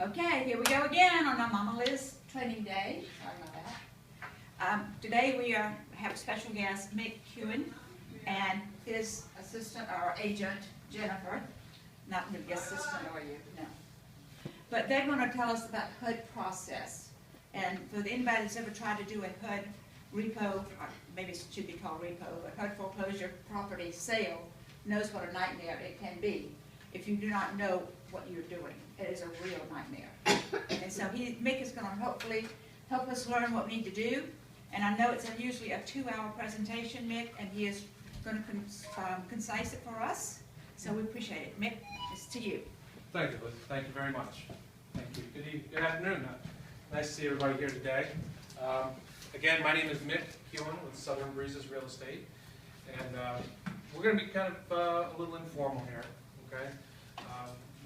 Okay, here we go again on our Mama Liz training day. Sorry about that. Today we have a special guest, Mick Hewen, and his assistant or agent, Jennifer. Not the assistant, are you? No. But they're going to tell us about HUD process. And for anybody that's ever tried to do a HUD repo, or maybe it should be called repo, but HUD foreclosure property sale knows what a nightmare it can be if you do not know what you're doing. It is a real nightmare. And so Mick is going to hopefully help us learn what we need to do. And I know it's usually a 2-hour presentation, Mick, and he is going to concise it for us. So we appreciate it. Mick, it's to you. Thank you, Liz. Thank you very much. Thank you. Good afternoon. Nice to see everybody here today. Again, my name is Mick Hewen with Southern Breezes Real Estate. And we're going to be kind of a little informal here, okay?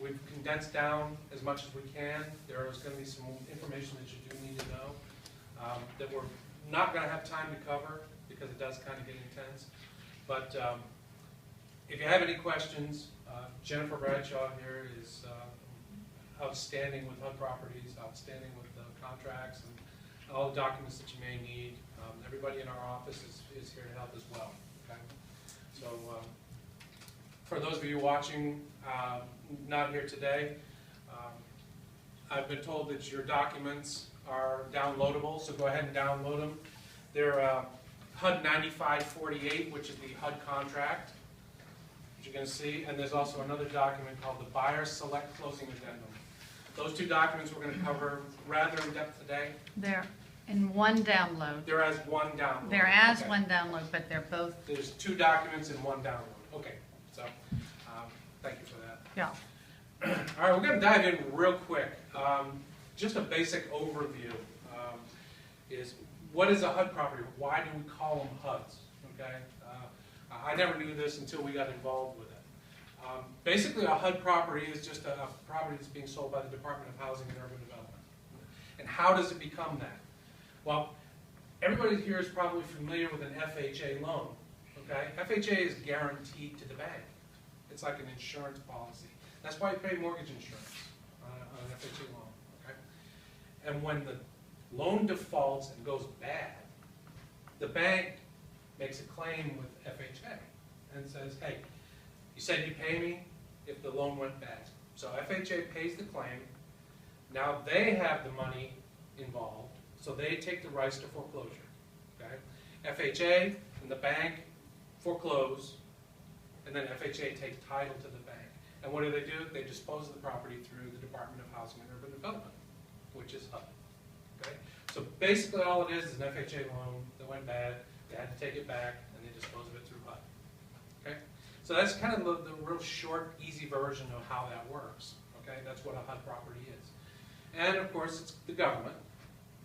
We've condensed down as much as we can. There is going to be some information that you do need to know that we're not going to have time to cover because it does kind of get intense. But if you have any questions, Jennifer Bradshaw here is outstanding with HUD properties, outstanding with contracts and all the documents that you may need. Everybody in our office is here to help as well. Okay? So for those of you watching, not here today, I've been told that your documents are downloadable, so go ahead and download them. They're HUD 9548, which is the HUD contract, which you're going to see, and there's also another document called the Buyer Select Closing Addendum. Those two documents we're going to cover rather in depth today. They're in one download. They're as one download. They're as one download, but they're both. There's two documents in one download. Okay, so thank you for that. Yeah. All right, we're going to dive in real quick. Just a basic overview is what is a HUD property? Why do we call them HUDs? Okay, I never knew this until we got involved with it. Basically, a HUD property is just a property that's being sold by the Department of Housing and Urban Development. And how does it become that? Well, everybody here is probably familiar with an FHA loan. Okay, FHA is guaranteed to the bank. It's like an insurance policy. That's why you pay mortgage insurance on an FHA loan. Okay, and when the loan defaults and goes bad, the bank makes a claim with FHA and says, hey, you said you pay me if the loan went bad. So FHA pays the claim. Now they have the money involved, so they take the rights to foreclosure. Okay? FHA and the bank foreclose, and then FHA takes title to the bank. And what do? They dispose of the property through the Department of Housing and Urban Development, which is HUD. Okay? So basically all it is an FHA loan that went bad, they had to take it back, and they dispose of it through HUD. Okay? So that's kind of the real short, easy version of how that works. Okay? That's what a HUD property is. And of course, it's the government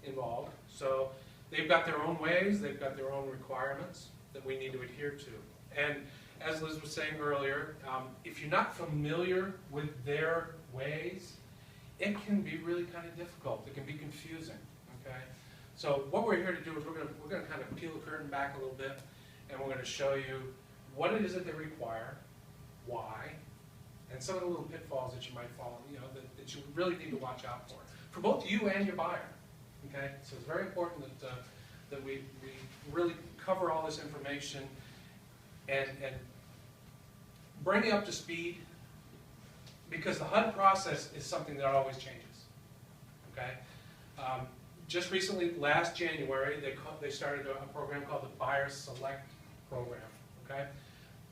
involved. So they've got their own ways, they've got their own requirements that we need to adhere to. And as Liz was saying earlier, if you're not familiar with their ways, it can be really kind of difficult. It can be confusing. Okay? So what we're here to do is we're going to kind of peel the curtain back a little bit, and we're going to show you what it is that they require, why, and some of the little pitfalls that you might fall, that you really need to watch out for both you and your buyer. Okay, so it's very important that we really cover all this information and bring you up to speed, because the HUD process is something that always changes. Okay. Just recently, last January, they started a program called the Buyer Select Program. Okay?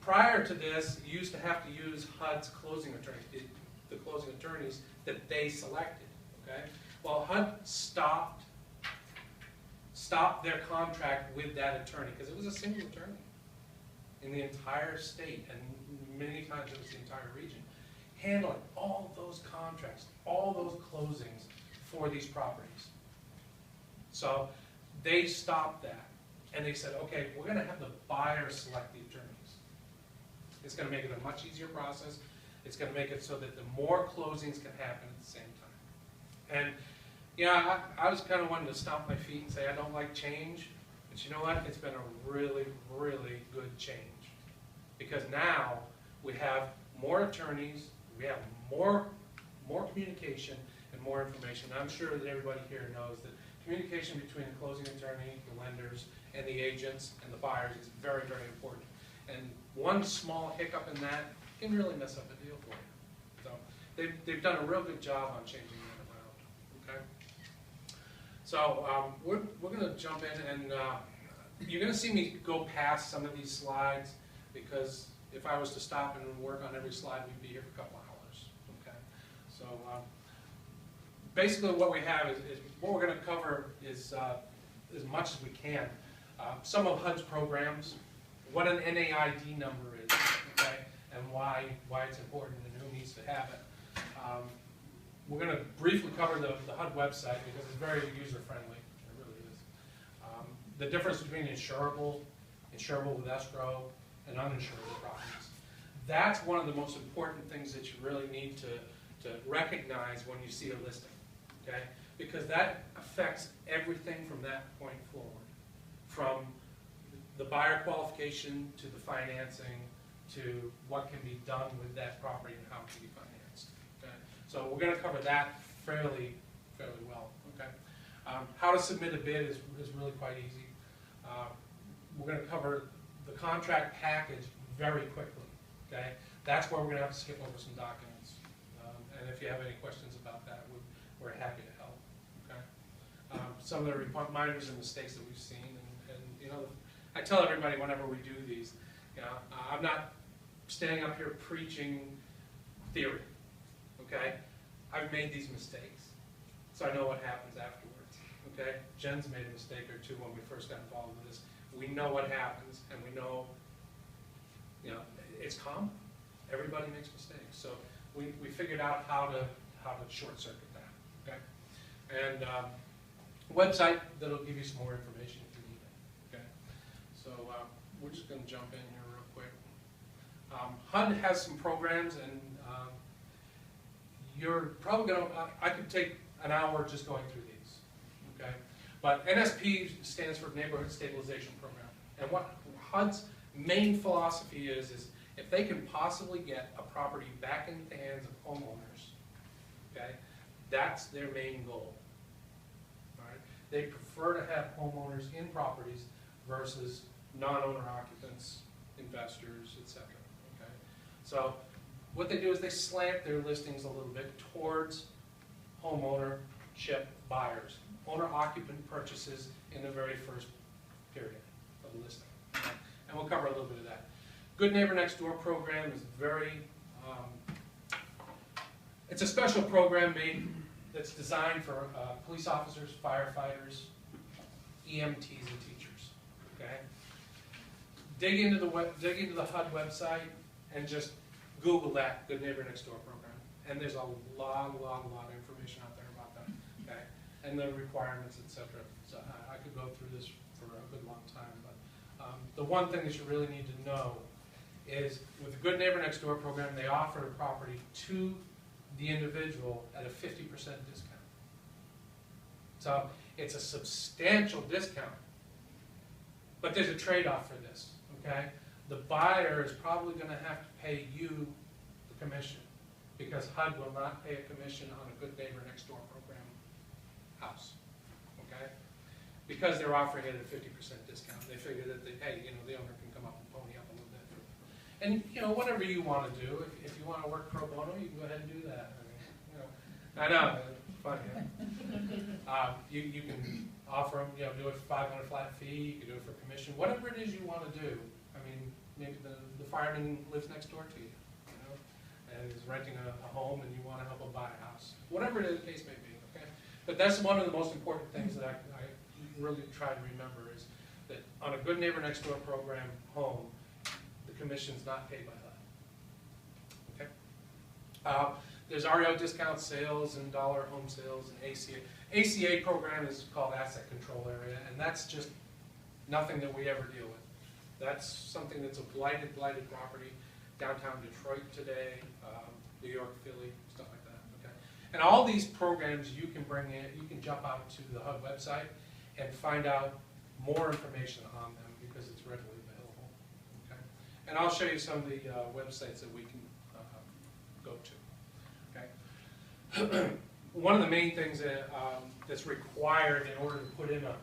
Prior to this, you used to have to use HUD's closing attorneys, the closing attorneys that they selected. Okay? Well, HUD stopped their contract with that attorney because it was a single attorney in the entire state, and many times it was the entire region, handling all those contracts, all those closings for these properties. So they stopped that, and they said, okay, we're going to have the buyer select the attorneys. It's going to make it a much easier process. It's going to make it so that the more closings can happen at the same time. And I was kind of wanting to stomp my feet and say I don't like change, but you know what? It's been a really, really good change, because now we have more attorneys, we have more communication, and more information. I'm sure that everybody here knows that communication between the closing attorney, the lenders, and the agents and the buyers is very, very important. And one small hiccup in that can really mess up a deal for you. So they've done a real good job on changing that around. Okay. So we're going to jump in, and you're going to see me go past some of these slides, because if I was to stop and work on every slide, we'd be here for a couple hours. Okay. So basically, what we have is what we're going to cover is as much as we can. Some of HUD's programs, what an NAID number is, okay, and why it's important and who needs to have it. We're going to briefly cover the HUD website, because it's very user-friendly. It really is. The difference between insurable with escrow, and uninsurable properties. That's one of the most important things that you really need to recognize when you see a listing, okay? Because that affects everything from that point forward. From the buyer qualification, to the financing, to what can be done with that property and how it can be financed. Okay? So we're going to cover that fairly well. Okay? How to submit a bid is really quite easy. We're going to cover the contract package very quickly. Okay? That's where we're going to have to skip over some documents. And if you have any questions about that, we're happy to help. Okay? Some of the reminders and mistakes that we've seen, and you know, I tell everybody whenever we do these, you know, I'm not standing up here preaching theory, okay? I've made these mistakes, so I know what happens afterwards, okay? Jen's made a mistake or two when we first got involved with this. We know what happens, and we know, you know, it's common. Everybody makes mistakes, so we figured out how to short circuit that, okay? And website that'll give you some more information if you need it, okay? So we're just going to jump in here real quick. HUD has some programs, and you're probably going to, I could take an hour just going through these, okay? But NSP stands for Neighborhood Stabilization Program. And what HUD's main philosophy is if they can possibly get a property back into the hands of homeowners, okay, that's their main goal. All right? They prefer to have homeowners in properties versus non-owner occupants, investors, etc. Okay? So what they do is they slant their listings a little bit towards homeownership buyers, owner-occupant purchases in the very first period of the listing. Okay? And we'll cover a little bit of that. Good Neighbor Next Door program is very, it's a special program that's designed for police officers, firefighters, EMTs, and teachers. Okay, dig into the HUD website and just Google that Good Neighbor Next Door program, and there's a lot of information out there about that. Okay, and the requirements, etc. So I could go through this for a good long time, but the one thing that you really need to know is with the Good Neighbor Next Door program, they offer the property to the individual at a 50% discount. So it's a substantial discount, but there's a trade-off for this, okay? The buyer is probably going to have to pay you the commission, because HUD will not pay a commission on a Good Neighbor Next Door program house, okay? Because they're offering it at a 50% discount. They figure that, hey, you know, the owner can come up and pony up a little bit. And, you know, whatever you want to do, if you want to work pro bono, you can go ahead and do that. I mean, you know, I know, it's funny. Yeah? You can offer them, you know, do it for $500 flat fee, you can do it for commission, whatever it is you want to do. I mean, maybe the fireman lives next door to you, you know, and is renting a home, and you want to help him buy a house. Whatever it is, the case may be, okay? But that's one of the most important things that I really try to remember, is that on a Good Neighbor Next Door program home, commission's not paid by HUD. Okay. There's REO discount sales and dollar home sales and ACA. ACA program is called Asset Control Area, and that's just nothing that we ever deal with. That's something that's a blighted property, downtown Detroit today, New York, Philly, stuff like that. Okay. And all these programs you can bring in, you can jump out to the HUD website and find out more information on them, because it's readily available. And I'll show you some of the websites that we can go to. Okay. one of the main things that, that's required in order to put in an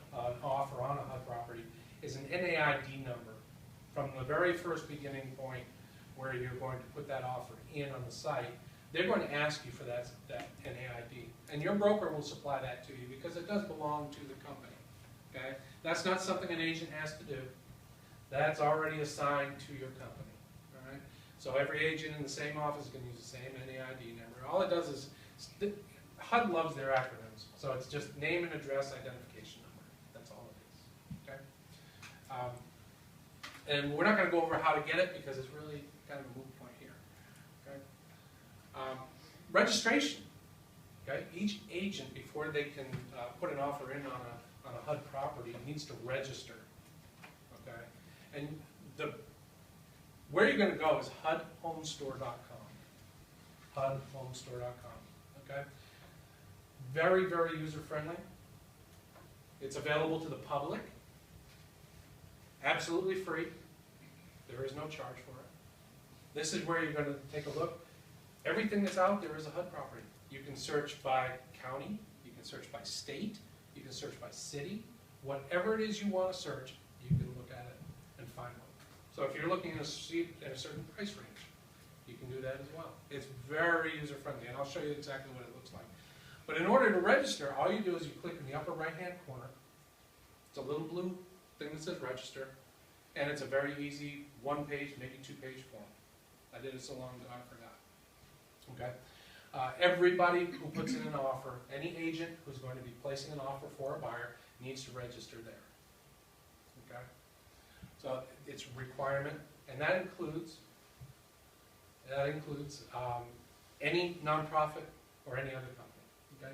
offer on a HUD property is an NAID number. From the very first beginning point where you're going to put that offer in on the site, they're going to ask you for that NAID. And your broker will supply that to you because it does belong to the company. Okay? That's not something an agent has to do. That's already assigned to your company. All right? So every agent in the same office is going to use the same NAID number. All it does is, HUD loves their acronyms. So it's just name and address identification number. That's all it is. Okay? And we're not going to go over how to get it because it's really kind of a moot point here. Okay? Registration. Okay? Each agent, before they can put an offer in on a HUD property, needs to register. Okay? And where you're going to go is HUDHomestore.com. HUDHomestore.com. Okay? Very, very user-friendly. It's available to the public. Absolutely free. There is no charge for it. This is where you're going to take a look. Everything that's out there is a HUD property. You can search by county, you can search by state, you can search by city. Whatever it is you want to search, you can look at it and find one. So if you're looking at a certain price range, you can do that as well. It's very user-friendly, and I'll show you exactly what it looks like. But in order to register, all you do is you click in the upper right-hand corner. It's a little blue thing that says register, and it's a very easy one-page, maybe two-page form. I did it so long that I forgot. Okay? Everybody who puts in an offer, any agent who's going to be placing an offer for a buyer, needs to register there. Okay? So it's a requirement, and that includes any nonprofit or any other company. Okay?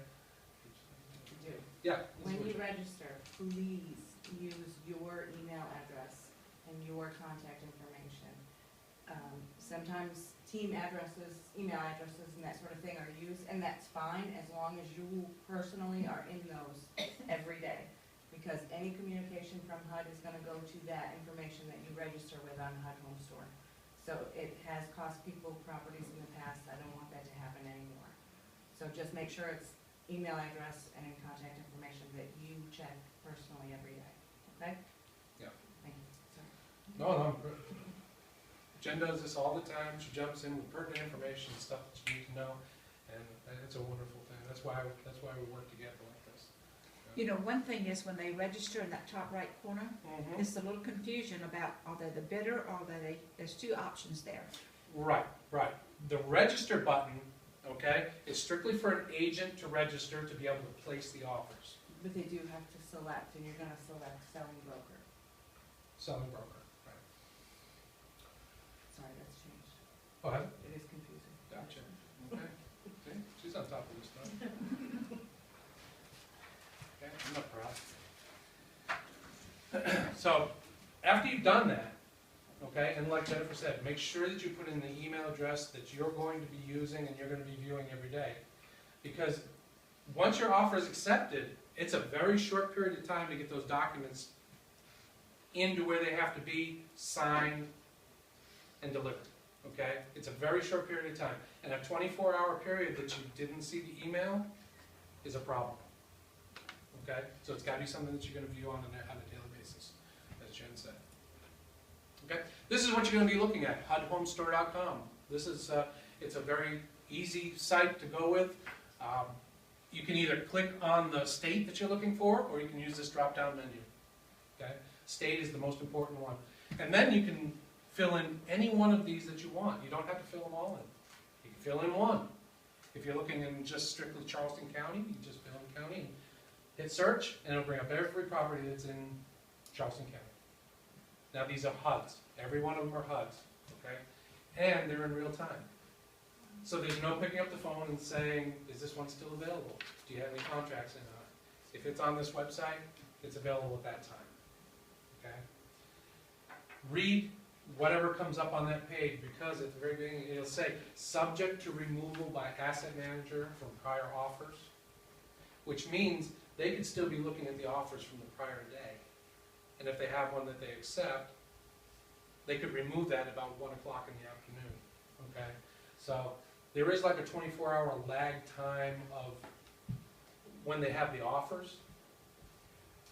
Yeah. When you register, please use your email address and your contact information. Sometimes team addresses, email addresses, and that sort of thing are used, and that's fine as long as you personally are in those every day. Because any communication from HUD is going to go to that information that you register with on HUD Home Store. So it has cost people properties in the past. I don't want that to happen anymore. So just make sure it's email address and contact information that you check personally every day. Okay? Yeah. Thank you. Sorry. No. Jen does this all the time. She jumps in with pertinent information, stuff that you need to know, and it's a wonderful thing. That's why we work together like this. You know, one thing is when they register in that top right corner, there's a little confusion about are they the bidder or there's two options there. Right. The register button, okay, is strictly for an agent to register to be able to place the offers. But they do have to select, and you're going to select selling broker. Selling broker, right. Sorry, that's changed. Oh, has it? It is confusing. Gotcha. Okay. See, she's on top of this stuff. Okay, I'm not proud. So, after you've done that, okay, and like Jennifer said, make sure that you put in the email address that you're going to be using and you're going to be viewing every day. Because once your offer is accepted, it's a very short period of time to get those documents into where they have to be, signed, and delivered. Okay? It's a very short period of time. And a 24-hour period that you didn't see the email is a problem. Okay? So it's got to be something that you're going to view on a daily basis, as Jen said. Okay? This is what you're going to be looking at, HUDHomestore.com. This is, it's a very easy site to go with. You can either click on the state that you're looking for, or you can use this drop-down menu. Okay? State is the most important one. And then you can fill in any one of these that you want. You don't have to fill them all in. You can fill in one. If you're looking in just strictly Charleston County, you just fill in county, hit search, and it'll bring up every property that's in Charleston County. Now these are HUDs. Every one of them are HUDs. Okay? And they're in real time. So there's no picking up the phone and saying, is this one still available? Do you have any contracts in on it? If it's on this website, it's available at that time. Okay? Read whatever comes up on that page, because at the very beginning it'll say, subject to removal by asset manager from prior offers, which means they could still be looking at the offers from the prior day. And if they have one that they accept, they could remove that at about 1 o'clock in the afternoon. Okay? So there is like a 24-hour lag time of when they have the offers,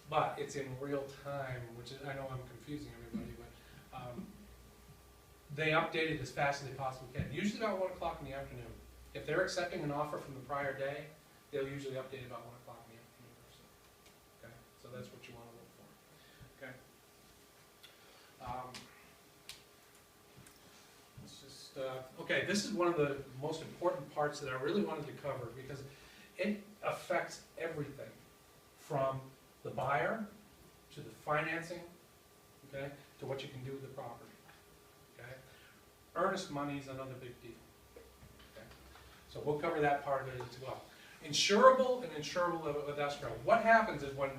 but it's in real time, which is, I know I'm confusing everybody, but they update it as fast as they possibly can, usually about 1 o'clock in the afternoon. If they're accepting an offer from the prior day, they'll usually update about 1 o'clock in the afternoon or so. Okay, so that's what you want to look for. Okay. Okay, this is one of the most important parts that I really wanted to cover because it affects everything from the buyer to the financing, okay, to what you can do with the property. Okay, earnest money is another big deal. Okay, so we'll cover that part of it as well. Insurable and insurable with escrow. What happens is when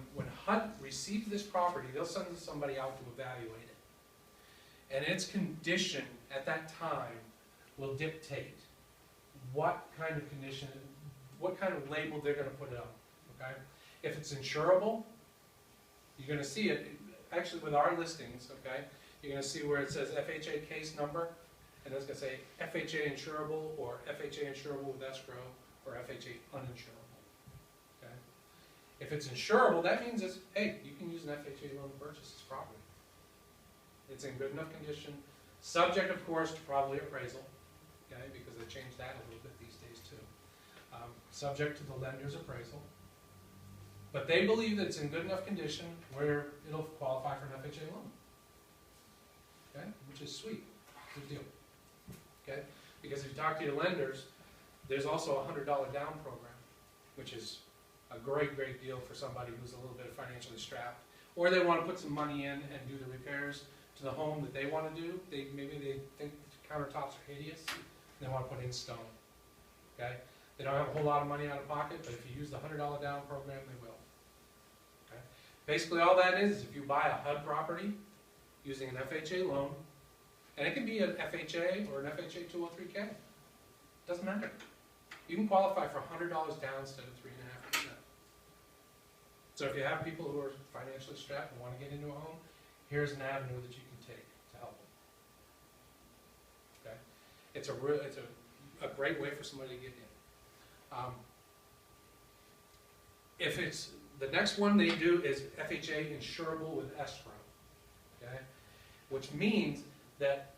HUD receives this property, they'll send somebody out to evaluate it, and its condition at that time will dictate what kind of condition, what kind of label they're going to put it on. Okay, if it's insurable, you're going to see it. Actually, with our listings, okay, you're going to see where it says FHA case number, and it's going to say FHA Insurable or FHA Insurable with escrow or FHA uninsurable. Okay, if it's insurable, that means it's, hey, you can use an FHA loan to purchase this property. It's in good enough condition, subject, of course, to probably appraisal. Okay, because they changed that a little bit these days too. Subject to the lender's appraisal. But they believe that it's in good enough condition where it'll qualify for an FHA loan. Okay, which is sweet, good deal. Okay, because if you talk to your lenders, there's also a $100 down program, which is a great, great deal for somebody who's a little bit financially strapped, or they want to put some money in and do the repairs to the home that they want to do. Maybe they think the countertops are hideous. They want to put in stone. Okay? They don't have a whole lot of money out of pocket, but if you use the $100 down program, they will. Okay? Basically, all that is if you buy a HUD property using an FHA loan, and it can be an FHA or an FHA 203K. Doesn't matter. You can qualify for $100 down instead of 3.5%. So if you have people who are financially strapped and want to get into a home, here's an avenue that you can take to help them. Okay? It's a great way for somebody to get in. If it's, the next one they do is FHA Insurable with escrow. Okay? Which means that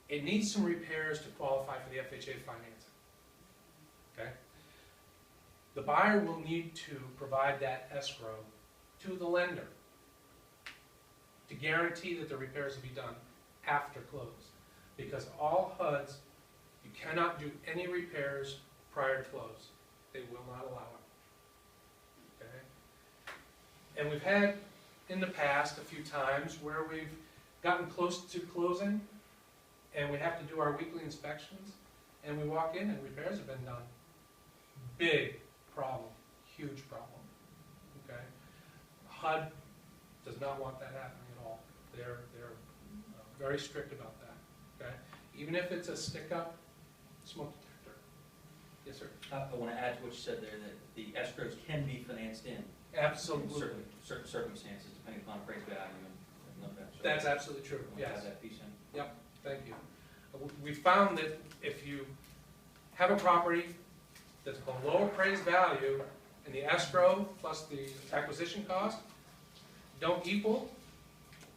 it needs some repairs to qualify for the FHA financing. Okay? The buyer will need to provide that escrow to the lender to guarantee that the repairs will be done after close. Because all HUDs, you cannot do any repairs prior to close. They will not allow it. Okay? And we've had in the past a few times where we've gotten close to closing and we have to do our weekly inspections and we walk in and repairs have been done. Big problem, huge problem. Okay? HUD does not want that happening at all. They're very strict about that. Okay? Even if it's a stick-up smoke detector. Yes, sir. I want to add to what you said there that the escrows can be financed in Absolutely. certain circumstances, depending upon appraised value and that. So That's absolutely true. we'll Yes. add that piece in. Yep. Thank you. We found that if you have a property that's below appraised value and the escrow plus the acquisition cost don't equal,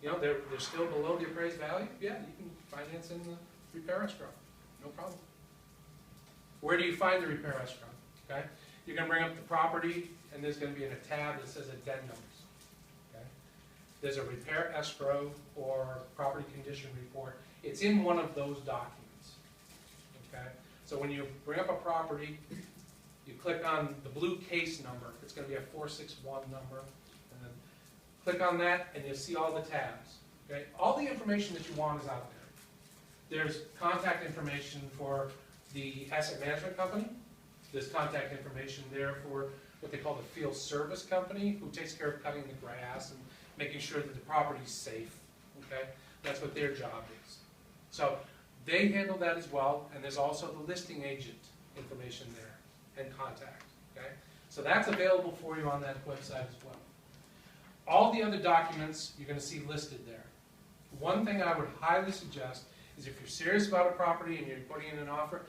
you know, they're still below the appraised value, yeah, you can finance in the repair escrow. No problem. Where do you find the repair escrow? Okay? You're going to bring up the property, and there's going to be in a tab that says addendums. Okay? There's a repair escrow or property condition report. It's in one of those documents. Okay? So when you bring up a property, you click on the blue case number. It's going to be a 461 number. And then click on that, and you'll see all the tabs. Okay? All the information that you want is out there. There's contact information for the asset management company. There's contact information there for what they call the field service company, who takes care of cutting the grass and making sure that the property's safe. Okay? That's what their job is. So they handle that as well, and there's also the listing agent information there and contact. Okay? So that's available for you on that website as well. All the other documents you're going to see listed there. One thing I would highly suggest is if you're serious about a property and you're putting in an offer,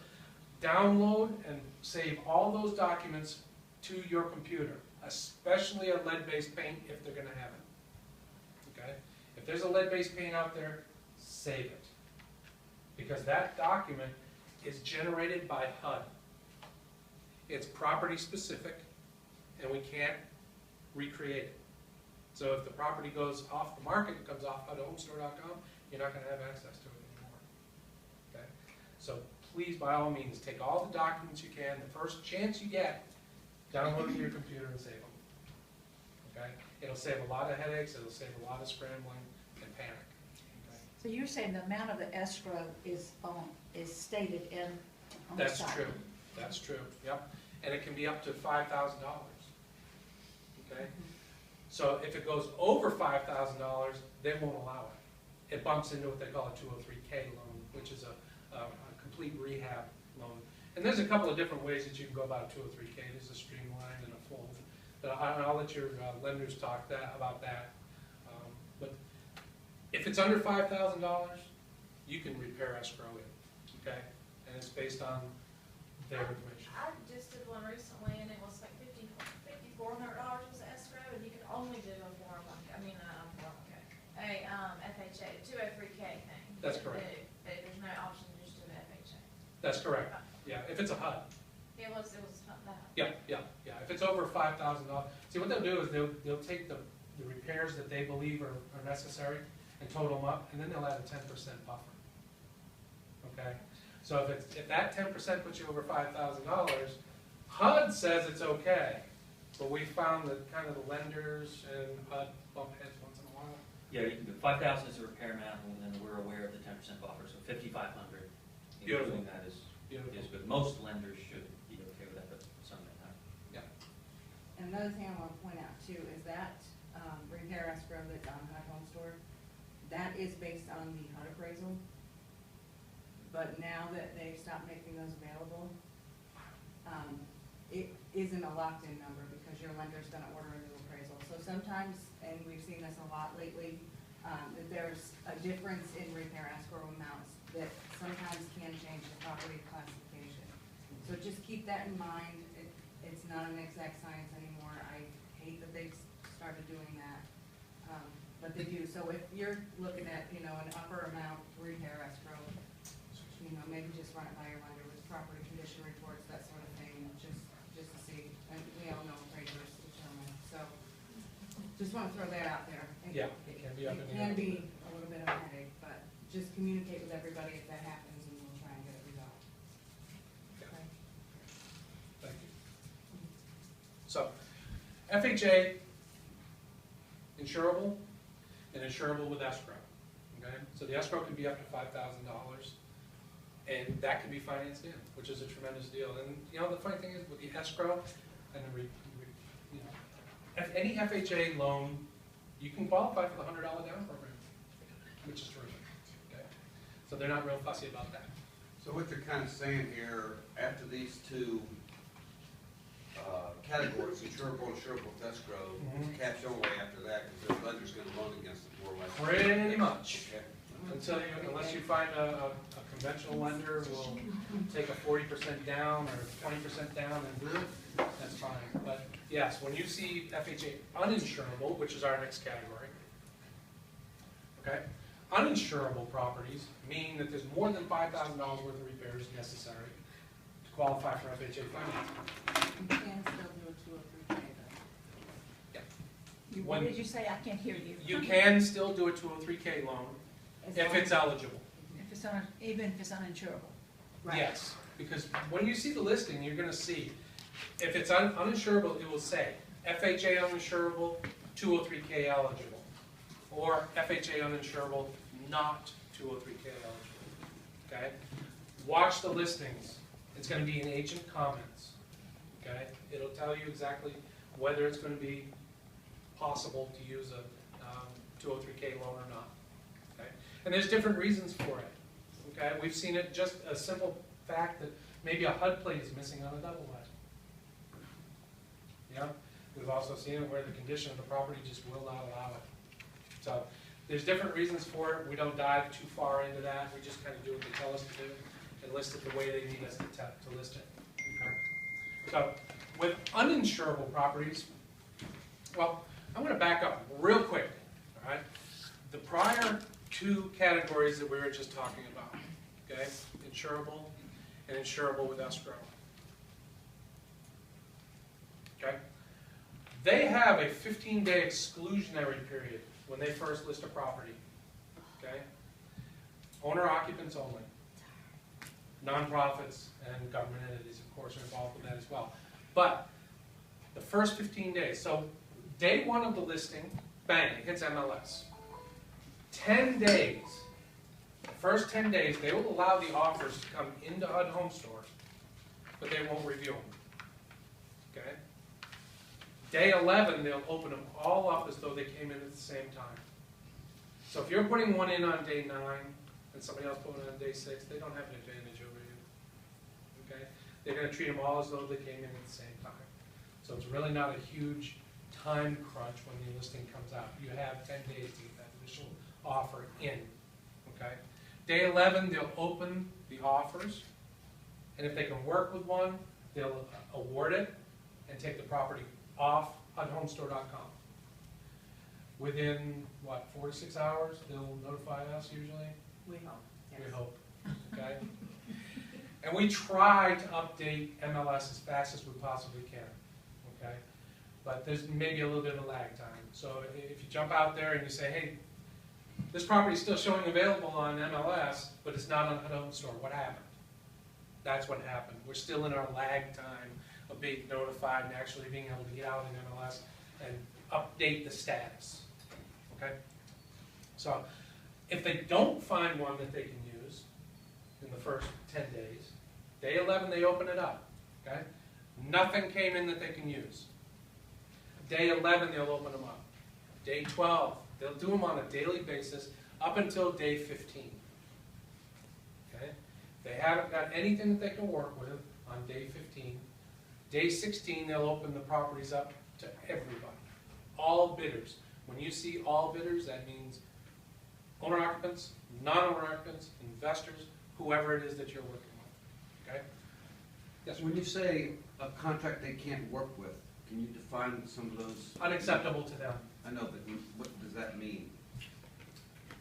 download and save all those documents to your computer. especially a lead-based paint if they're gonna have it. Okay? If there's a lead-based paint out there, save it. Because that document is generated by HUD. It's property specific, and we can't recreate it. So if the property goes off the market, it comes off HUD HomeStore.com, you're not gonna have access to it anymore. Okay? So please, by all means, take all the documents you can, the first chance you get, download them to your computer and save them. Okay? It'll save a lot of headaches, it'll save a lot of scrambling and panic. Okay? So you're saying the amount of the escrow is stated on the That's site? true, that's true, yep. And it can be up to $5,000, okay? So if it goes over $5,000, they won't allow it. It bumps into what they call a 203K loan, which is a complete rehab loan. And there's a couple of different ways that you can go about a 203K. There's a streamlined and a full. But I'll let your lenders talk about that. But if it's under $5,000, you can repair escrow it, okay? And it's based on their information. I just did one recently, and it was like $5,400 was the escrow, and you can only do a FHA, 203K thing. That's correct. There's no option to just do an FHA. That's correct. Yeah, if it's a HUD. It was that. Yeah. If it's over $5,000, see what they'll do is they'll take the repairs that they believe are necessary and total them up, and then they'll add a 10% buffer. Okay? So if that 10% puts you over $5,000, HUD says it's okay, but we found that kind of the lenders and HUD bump heads once in a while. Yeah, you can do 5,000 is a repair amount, and then we're aware of the 10% buffer, so 5,500. Beautiful. Including that is Beautiful. good. Most lenders should be okay with that, but some may not. And another thing I want to point out too is that repair escrow that's on HUD Home Store, that is based on the HUD appraisal. But now that they've stopped making those available, it isn't a locked-in number because your lender's gonna order a new appraisal. So sometimes, and we've seen this a lot lately, that there's a difference in repair escrow amounts that sometimes can change the property classification. So just keep that in mind. It's not an exact science anymore. I hate that they've started doing that, but they do. So if you're looking at, an upper amount repair escrow, maybe just run it by your lender with property condition reports, that sort of thing, just to see. And we all know appraisers determine. So just want to throw that out there. Yeah, it can be up in the It can air. be a little bit of a headache, but just communicate with everybody if that happens, and we'll try and get it resolved. Yeah. Okay? Thank you. So, FHA insurable and insurable with escrow. Okay, so the escrow can be up to $5,000, and that can be financed in, which is a tremendous deal. And the funny thing is with the escrow and any FHA loan, you can qualify for the $100 down program, which is terrific. Okay, so they're not real fussy about that. So what you're kind of saying here, after these two categories, insurable, escrow, Mhm. catch only after that, because the lender's going to loan against it more or less. Pretty much. Okay. Unless you find a conventional lender who will take a 40% down or 20% down and do it, that's fine. But yes, when you see FHA uninsurable, which is our next category, okay? Uninsurable properties mean that there's more than $5,000 worth of repairs necessary to qualify for FHA financing. You can still do a 203K though. What did you say? I can't hear you. You can still do a 203K loan As if long it's eligible. Even if it's uninsurable. Right. Yes, because when you see the listing, you're gonna see, if it's uninsurable, it will say FHA uninsurable, 203K eligible, or FHA uninsurable, not 203K eligible, okay? Watch the listings. It's gonna be in agent comments, okay? It'll tell you exactly whether it's gonna be possible to use a 203K loan or not, okay? And there's different reasons for it. Okay, we've seen it, just a simple fact that maybe a HUD plate is missing on a double wide. Yeah, we've also seen it where the condition of the property just will not allow it. So there's different reasons for it. We don't dive too far into that. We just kind of do what they tell us to do and list it the way they need us to list it. Okay? So with uninsurable properties, Well, I'm going to back up real quick, all right? The prior two categories that we were just talking about, okay? Insurable and insurable with escrow. Okay? They have a 15-day exclusionary period when they first list a property, okay? Owner occupants only. Nonprofits and government entities, of course, are involved with that as well. But the first 15 days, so day one of the listing, bang, it hits MLS. 10 days, the first 10 days, they will allow the offers to come into HUD Home Store, but they won't review them. Okay? Day 11, they'll open them all up as though they came in at the same time. So if you're putting one in on day 9 and somebody else putting it on day 6, they don't have an advantage over you. Okay? They're going to treat them all as though they came in at the same time. So it's really not a huge time crunch when the listing comes out. You have 10 days to get that initial offer in. Okay? Day 11, they'll open the offers, and if they can work with one, they'll award it and take the property off on HomeStore.com. Within, what, 4 to 6 hours, they'll notify us usually? We hope, yes. We hope, okay? And we try to update MLS as fast as we possibly can, okay? But there's maybe a little bit of a lag time. So if you jump out there and you say, hey, this property is still showing available on MLS, but it's not on HUD Home Store, what happened? That's what happened. We're still in our lag time of being notified and actually being able to get out in MLS and update the status, okay? So if they don't find one that they can use in the first 10 days, day 11 they open it up, okay? Nothing came in that they can use. Day 11 they'll open them up. Day 12, they'll do them on a daily basis up until day 15, okay? They haven't got anything that they can work with on day 15. Day 16 they'll open the properties up to everybody, all bidders. When you see all bidders, that means owner occupants, non-owner occupants, investors, whoever it is that you're working with, okay? Yes, when you say a contract they can't work with, can you define some of those? Unacceptable to them. I know, but what does that mean?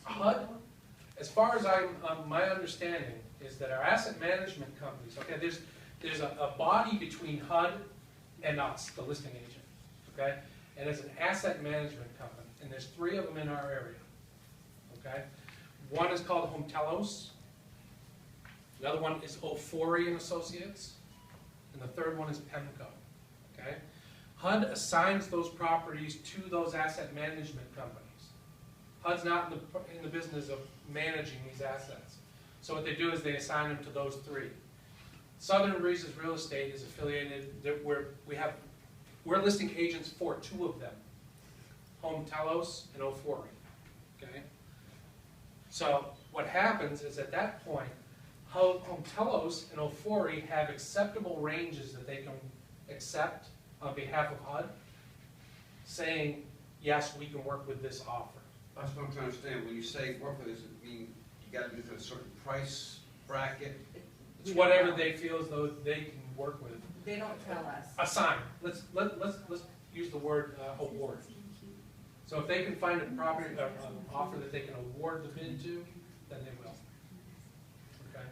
HUD, as far as my understanding, is that our asset management companies, okay, there's a body between HUD and us, the listing agent, okay? And it's an asset management company, and there's 3 of them in our area, okay? One is called HomeTelos, the other one is Ofori and Associates, and the third one is PEMCO, okay? HUD assigns those properties to those asset management companies. HUD's not in the business of managing these assets. So what they do is they assign them to those 3. Southern Breezes Real Estate is affiliated, we're listing agents for 2 of them, HomeTelos and Ofori, okay? So what happens is at that point, HomeTelos and Ofori have acceptable ranges that they can accept on behalf of HUD, saying, yes, we can work with this offer. That's what I'm trying to understand. When you say work with, does it mean you got to do a certain price bracket? It's whatever they feel as though they can work with. They don't tell us. Assign. Let's use the word award. So if they can find a property, an offer that they can award the bid to, then they will. Okay.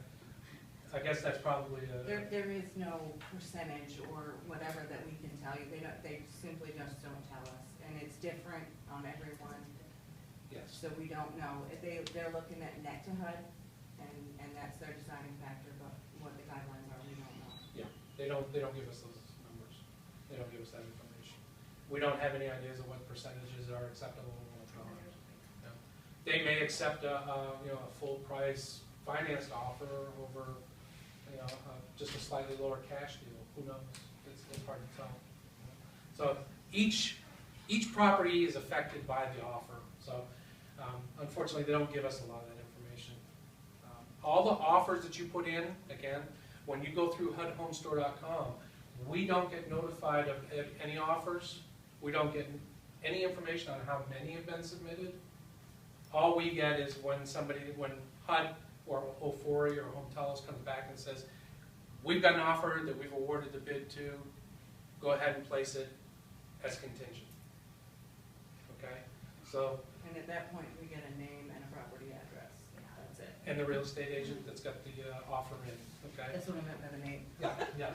I guess that's probably There is no percentage or whatever that we can tell you. They simply just don't tell us, and it's different on everyone. yes. So we don't know. If they're looking at net to HUD, and that's their deciding factor, but what the guidelines are, we don't know. Yeah. They don't give us those numbers. They don't give us that information. We don't have any ideas of what percentages are acceptable and what's not. No. They may accept a full price financed offer over just a slightly lower cash deal. Who knows? It's hard to tell. So each property is affected by the offer. So unfortunately, they don't give us a lot of that information. All the offers that you put in, again, when you go through HUDHomestore.com, we don't get notified of any offers. We don't get any information on how many have been submitted. All we get is when HUD or Ofori or HomeTelos comes back and says, we've got an offer that we've awarded the bid to, go ahead and place it as contingent. okay? So, And at that point, we get a name and a property address. That's it. and the real estate agent that's got the offer in, okay? That's what I meant by the name. Yeah, yeah.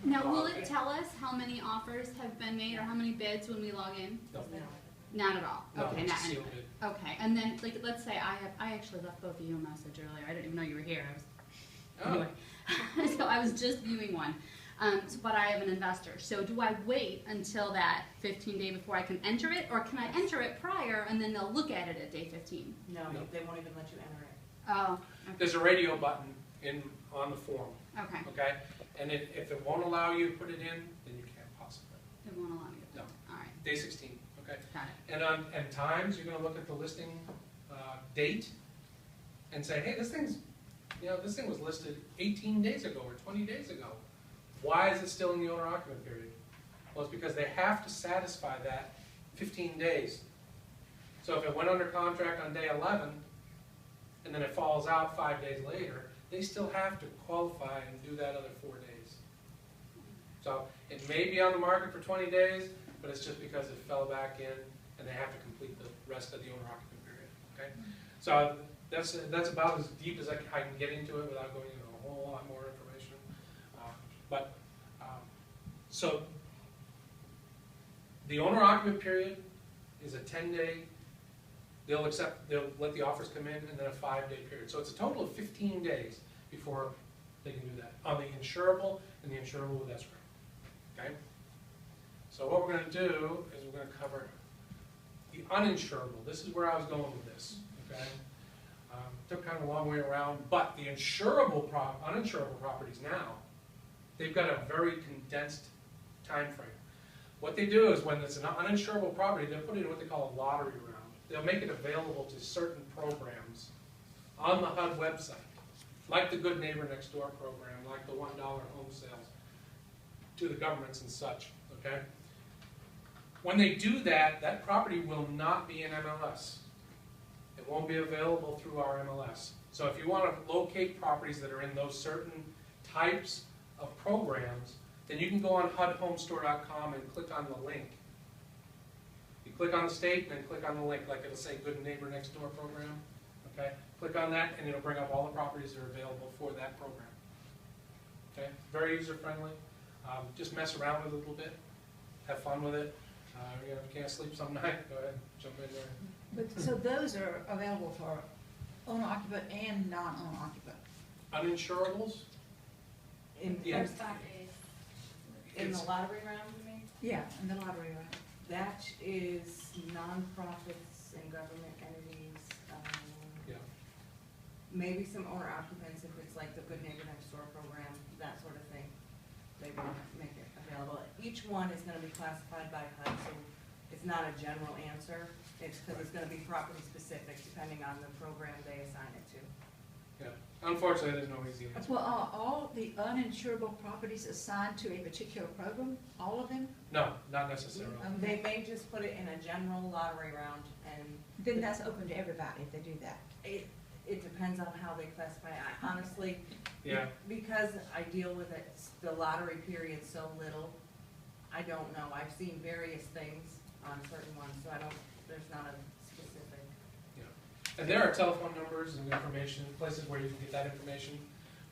Now, will it tell us how many offers have been made or how many bids when we log in? No, No. Not at all. no, Okay, it's not a sealed bid. okay. And then, like, let's say I actually left both of you a message earlier. I didn't even know you were here. Oh, Anyway, so I was just viewing one. But I am an investor. So do I wait until that 15-day before I can enter it, or can I enter it prior and then they'll look at it at day 15? No, No. they won't even let you enter it. Oh, there's a radio button on the form, okay. okay? And if it won't allow you to put it in, then you can't possibly. It won't allow me to. No. All right, Day 16, okay? got it. And times, you're gonna look at the listing date and say, hey, this thing was listed 18 days ago or 20 days ago. Why is it still in the owner occupant period? Well, it's because they have to satisfy that 15 days. So if it went under contract on day 11, and then it falls out 5 days later, they still have to qualify and do that other 4 days. So it may be on the market for 20 days, but it's just because it fell back in, and they have to complete the rest of the owner occupant period, okay? So that's about as deep as I can get into it without going into a whole lot more information. So the owner occupant period is a 10-day, they'll let the offers come in, and then a 5-day period. So it's a total of 15 days before they can do that on the insurable and the insurable with escrow, okay? So what we're gonna do is we're gonna cover the uninsurable. This is where I was going with this, okay? Took kind of a long way around, but the uninsurable properties now, they've got a very condensed time frame. What they do is when it's an uninsurable property, they'll put it in what they call a lottery round. They'll make it available to certain programs on the HUD website, like the Good Neighbor Next Door program, like the $1 home sales, to the governments and such, okay? When they do that, that property will not be in MLS. It won't be available through our MLS. So if you want to locate properties that are in those certain types of programs, then you can go on HUDHomestore.com and click on the link. You click on the state and then click on the link, like it'll say Good Neighbor Next Door program. Okay? Click on that and it'll bring up all the properties that are available for that program. Okay? Very user friendly. Just mess around with it a little bit. Have fun with it. If you can't sleep some night, go ahead, jump in there. But, so those are available for owner occupant and non-owner occupant? Uninsurables? In, Yeah. First 5 days. in the It's- lottery round, you mean? Yeah, in the lottery round. That is nonprofits and government entities, Yeah. maybe some owner occupants, if it's like the Good Neighbor Next Door program, that sort of thing. They will make it available. Each one is gonna be classified by HUD, so it's not a general answer. It's because it's gonna be property specific, depending on the program they assign it to. Yeah. Unfortunately, there's no easy answer. Well, are all the uninsurable properties assigned to a particular program, all of them? No, not necessarily. They may just put it in a general lottery round, and Then that's open to everybody if they do that. it depends on how they classify it. I honestly, Yeah. because I deal with it, the lottery period so little, I don't know. I've seen various things on certain ones, so there's not a specific. Yeah. And there are telephone numbers and information, places where you can get that information.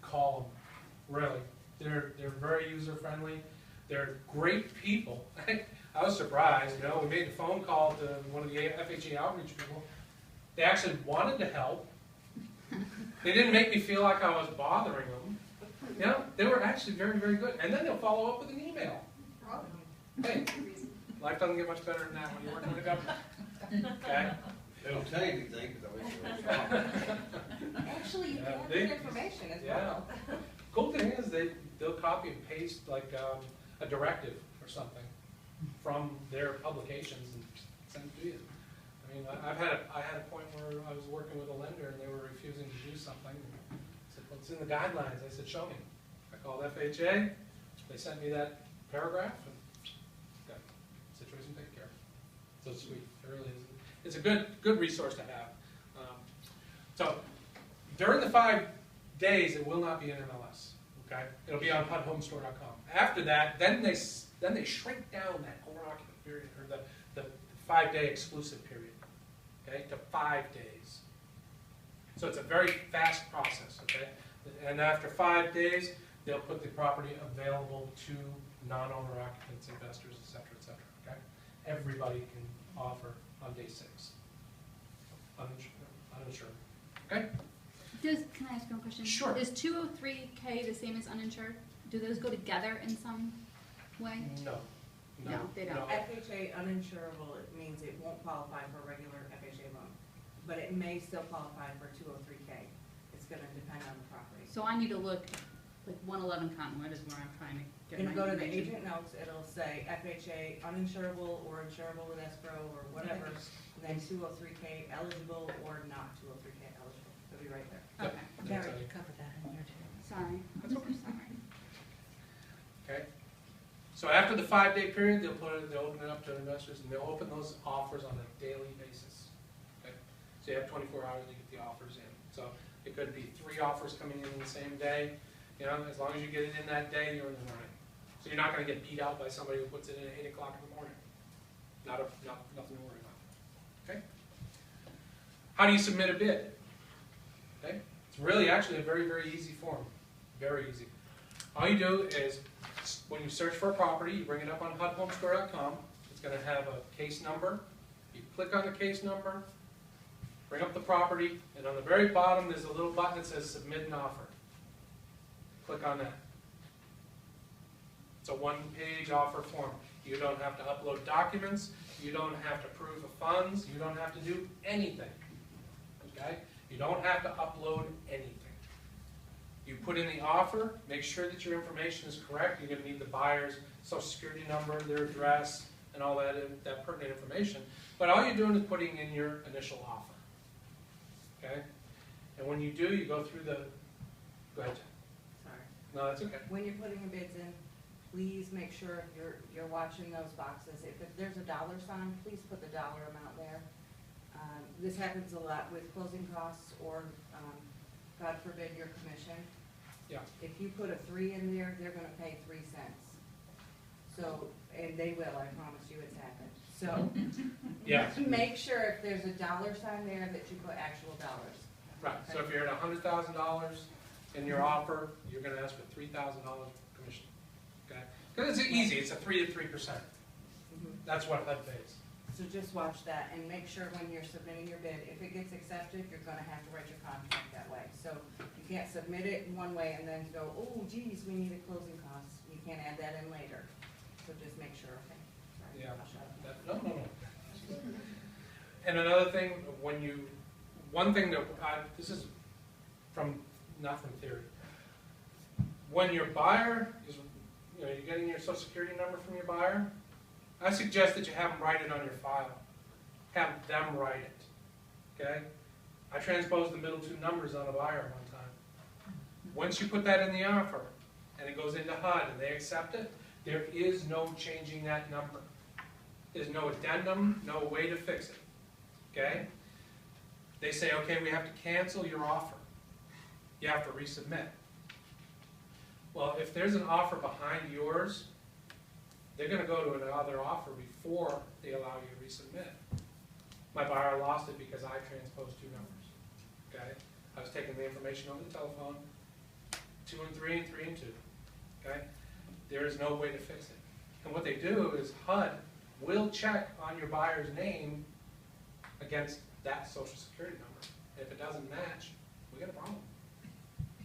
Call them, really. They're very user-friendly. They're great people. I was surprised, we made a phone call to one of the FHA outreach people. They actually wanted to help. They didn't make me feel like I was bothering them. They were actually very, very good. And then they'll follow up with an email. Hey, life doesn't get much better than that when you're working with the government. Okay? They don't tell you anything, because I wish Actually, you Yeah, can they- get information as yeah. well. Cool thing is they'll copy and paste like a directive or something from their publications and send it to you. I mean, I had a point where I was working with a lender and they were refusing to do something. I said, well, it's in the guidelines. I said, show me. I called FHA. They sent me that paragraph and got the situation taken care of. So sweet. It really is. It's a good resource to have. So during the 5 days, it will not be in MLS. Okay, it'll be on HUDHomestore.com. After that, then they shrink down that owner occupant period or the 5-day exclusive period, okay, to 5 days. So it's a very fast process, okay? And after 5 days, they'll put the property available to non-owner occupants, investors, et cetera, okay? Everybody can offer on day 6, uninsured, okay? Can I ask you one question? Sure. Is 203K the same as uninsured? Do those go together in some way? No. No, they don't. No. FHA uninsurable, it means it won't qualify for a regular FHA loan, but it may still qualify for 203K. It's gonna depend on the property. So I need to look, like 111 Cottonwood is where I'm trying to get If my you go to the information. agent notes, it'll say FHA uninsurable or insurable with escrow or whatever, and then 203K eligible or not 203K eligible. It'll be right there. Yep. Okay, That's Gary it. covered that in there too. sorry. I'm so sorry. Okay? So after the 5-day period, they'll open it up to investors, and they'll open those offers on a daily basis. Okay? So you have 24 hours to get the offers in. So it could be 3 offers coming in the same day. You know, as long as you get it in that day, you're in the running. So you're not going to get beat out by somebody who puts it in at 8 o'clock in the morning. Nothing to worry about. Okay? How do you submit a bid? Okay? It's really actually a very, very easy form. Very easy. All you do is, when you search for a property, you bring it up on HUDHomescore.com. It's going to have a case number. You click on the case number, bring up the property, and on the very bottom there's a little button that says Submit an Offer. Click on that. It's a 1-page offer form. You don't have to upload documents. You don't have to prove of funds. You don't have to do anything. Okay? You don't have to upload anything. You put in the offer, make sure that your information is correct. You're going to need the buyer's social security number, their address, and all that pertinent information. But all you're doing is putting in your initial offer. Okay? And when you do, you go through the... Go ahead. Sorry. No, that's okay. When you're putting your bids in, please make sure you're watching those boxes. If there's a dollar sign, please put the dollar amount there. This happens a lot with closing costs or, God forbid, your commission. Yeah. If you put a 3 in there, they're gonna pay 3 cents. So, and they will, I promise you it's happened. So, Yeah. make sure if there's a dollar sign there that you put actual dollars. Right. So if you're at $100,000 in your offer, you're going to ask for $3,000 commission. Okay? Because it's easy. It's a 3 to 3%. That's what HUD pays. So just watch that and make sure when you're submitting your bid, if it gets accepted, you're gonna have to write your contract that way. So you can't submit it in one way and then go, oh geez, we needed closing costs. You can't add that in later. So just make sure, okay? Sorry, Yeah. I'll shut up. No. And another thing, one thing that, this is not from theory. When your buyer is, you're getting your social security number from your buyer, I suggest that you have them write it on your file. Have them write it, okay? I transposed the middle 2 numbers on a buyer one time. Once you put that in the offer, and it goes into HUD and they accept it, there is no changing that number. There's no addendum, no way to fix it, okay? They say, okay, we have to cancel your offer. You have to resubmit. Well, if there's an offer behind yours, they're going to go to another offer before they allow you to resubmit. My buyer lost it because I transposed 2 numbers. Okay? I was taking the information over the telephone, 2 and 3 and 3 and 2. Okay? There is no way to fix it. And what they do is HUD will check on your buyer's name against that social security number. And if it doesn't match, we got a problem.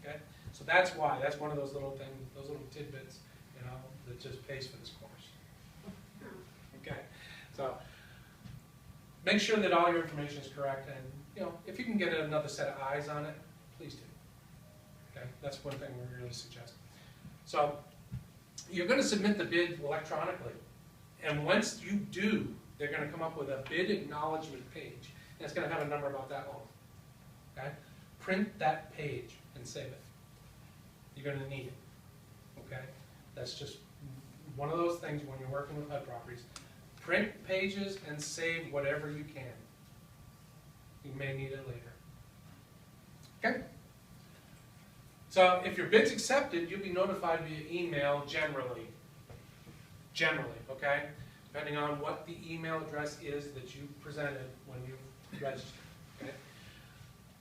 Okay? So that's why. That's one of those little things, those little tidbits, that just pays for this course. Okay, so make sure that all your information is correct, and if you can get another set of eyes on it, please do. Okay, that's one thing we really suggest. So you're going to submit the bid electronically, and once you do, they're going to come up with a bid acknowledgement page, and it's going to have a number about that long. Okay, print that page and save it. You're going to need it. Okay, that's just one of those things when you're working with HUD properties. Print pages and save whatever you can. You may need it later. Okay? So if your bid's accepted, you'll be notified via email generally. Generally, okay? depending on what the email address is that you presented when you registered. Okay?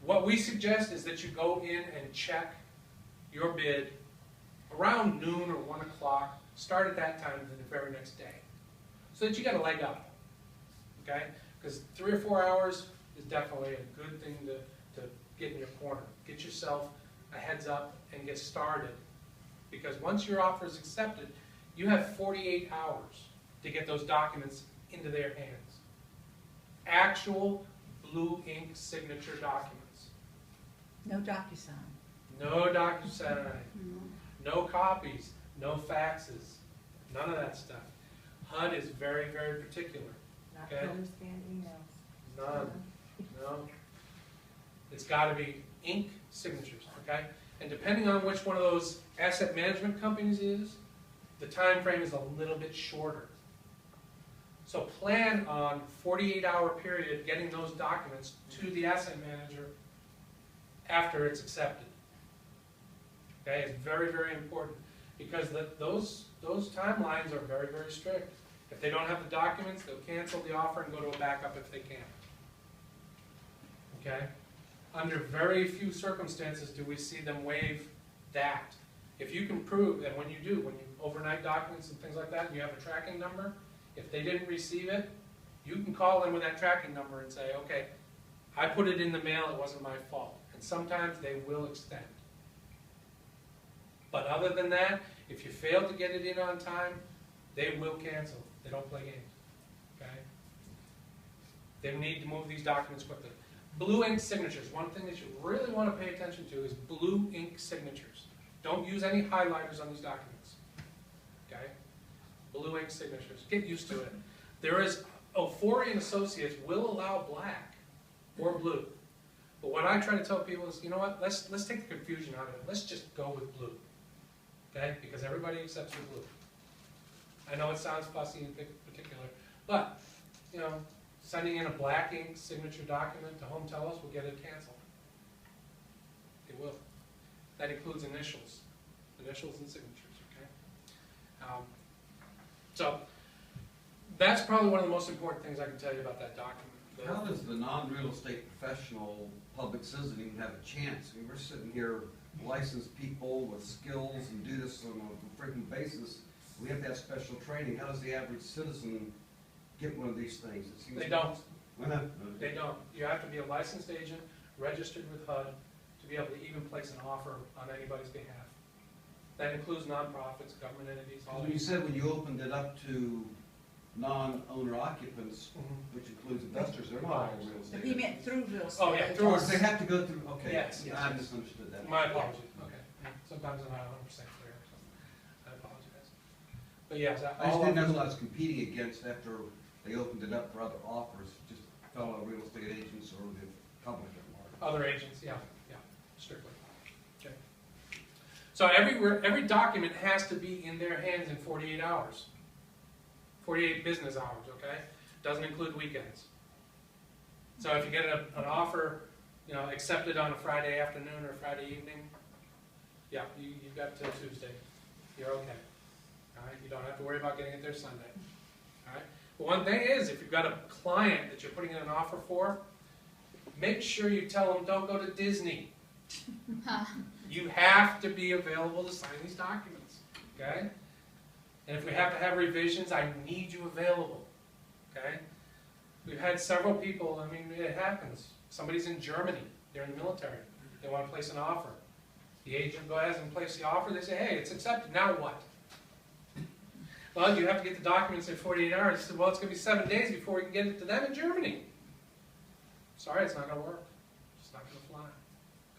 What we suggest is that you go in and check your bid around noon or 1 o'clock, start at that time the very next day, so that you got a leg up. Okay? Because 3 or 4 hours is definitely a good thing to get in your corner. Get yourself a heads up and get started. Because once your offer is accepted, you have 48 hours to get those documents into their hands. Actual blue ink signature documents. No DocuSign. No DocuSign, no copies, no faxes, none of that stuff. HUD is very, very particular. Not Okay. understand emails. None, no. It's got to be ink signatures, okay? And depending on which one of those asset management companies is, the time frame is a little bit shorter. So plan on 48-hour period getting those documents to the asset manager after it's accepted. Okay, it's very, very important because those timelines are very, very strict. If they don't have the documents, they'll cancel the offer and go to a backup if they can. Okay? Under very few circumstances do we see them waive that. If you can prove that when you overnight documents and things like that, and you have a tracking number, if they didn't receive it, you can call them with that tracking number and say, okay, I put it in the mail, it wasn't my fault. And sometimes they will extend. But other than that, if you fail to get it in on time, they will cancel. They don't play games. Okay? They need to move these documents quickly. Blue ink signatures. One thing that you really want to pay attention to is blue ink signatures. Don't use any highlighters on these documents. Okay? Blue ink signatures. Get used to it. There is, Ofori and Associates will allow black or blue. But what I try to tell people is, you know what, let's take the confusion out of it. Let's just go with blue. Okay? Because everybody accepts the blue. I know it sounds fussy and particular, but, you know, sending in a black ink signature document to Home Tell Us will get it canceled. It will. That includes initials and signatures, okay? So, that's probably one of the most important things I can tell you about that document. How does the non-real estate professional public citizen even have a chance? I mean, we're sitting here, licensed people with skills and do this on a frequent basis. We have to have special training. How does the average citizen get one of these things? It seems They don't. Why not? They don't. You have to be a licensed agent, registered with HUD, to be able to even place an offer on anybody's behalf. That includes nonprofits, government entities, all When you these. said when you opened it up to non-owner occupants, Mhm. which includes investors, they're not all real estate. He meant through real estate. Oh, yeah, agents. through Oh, they have to go through, okay. Yes, yes, I yes. misunderstood that. My apologies, okay. Sometimes I'm not 100% clear, so I apologize. But yes, I just didn't know who I was competing against after they opened it up for other offers, just fellow real estate agents or the public at large. other agents, yeah, strictly. Okay. So every document has to be in their hands in 48 hours. 48 business hours, okay? Doesn't include weekends. So if you get an offer, you know, accepted on a Friday afternoon or Friday evening, yeah, you've got till Tuesday. You're okay. All right? You don't have to worry about getting it there Sunday. All right? But one thing is, if you've got a client that you're putting in an offer for, make sure you tell them don't go to Disney. You have to be available to sign these documents, okay? And if we have to have revisions, I need you available, okay? We've had several people, I mean, it happens. Somebody's in Germany, they're in the military, they want to place an offer. The agent goes and places the offer, they say, hey, it's accepted, now what? Well, you have to get the documents in 48 hours. He said, well, it's going to be 7 days before we can get it to them in Germany. Sorry, it's not going to work. It's not going to fly.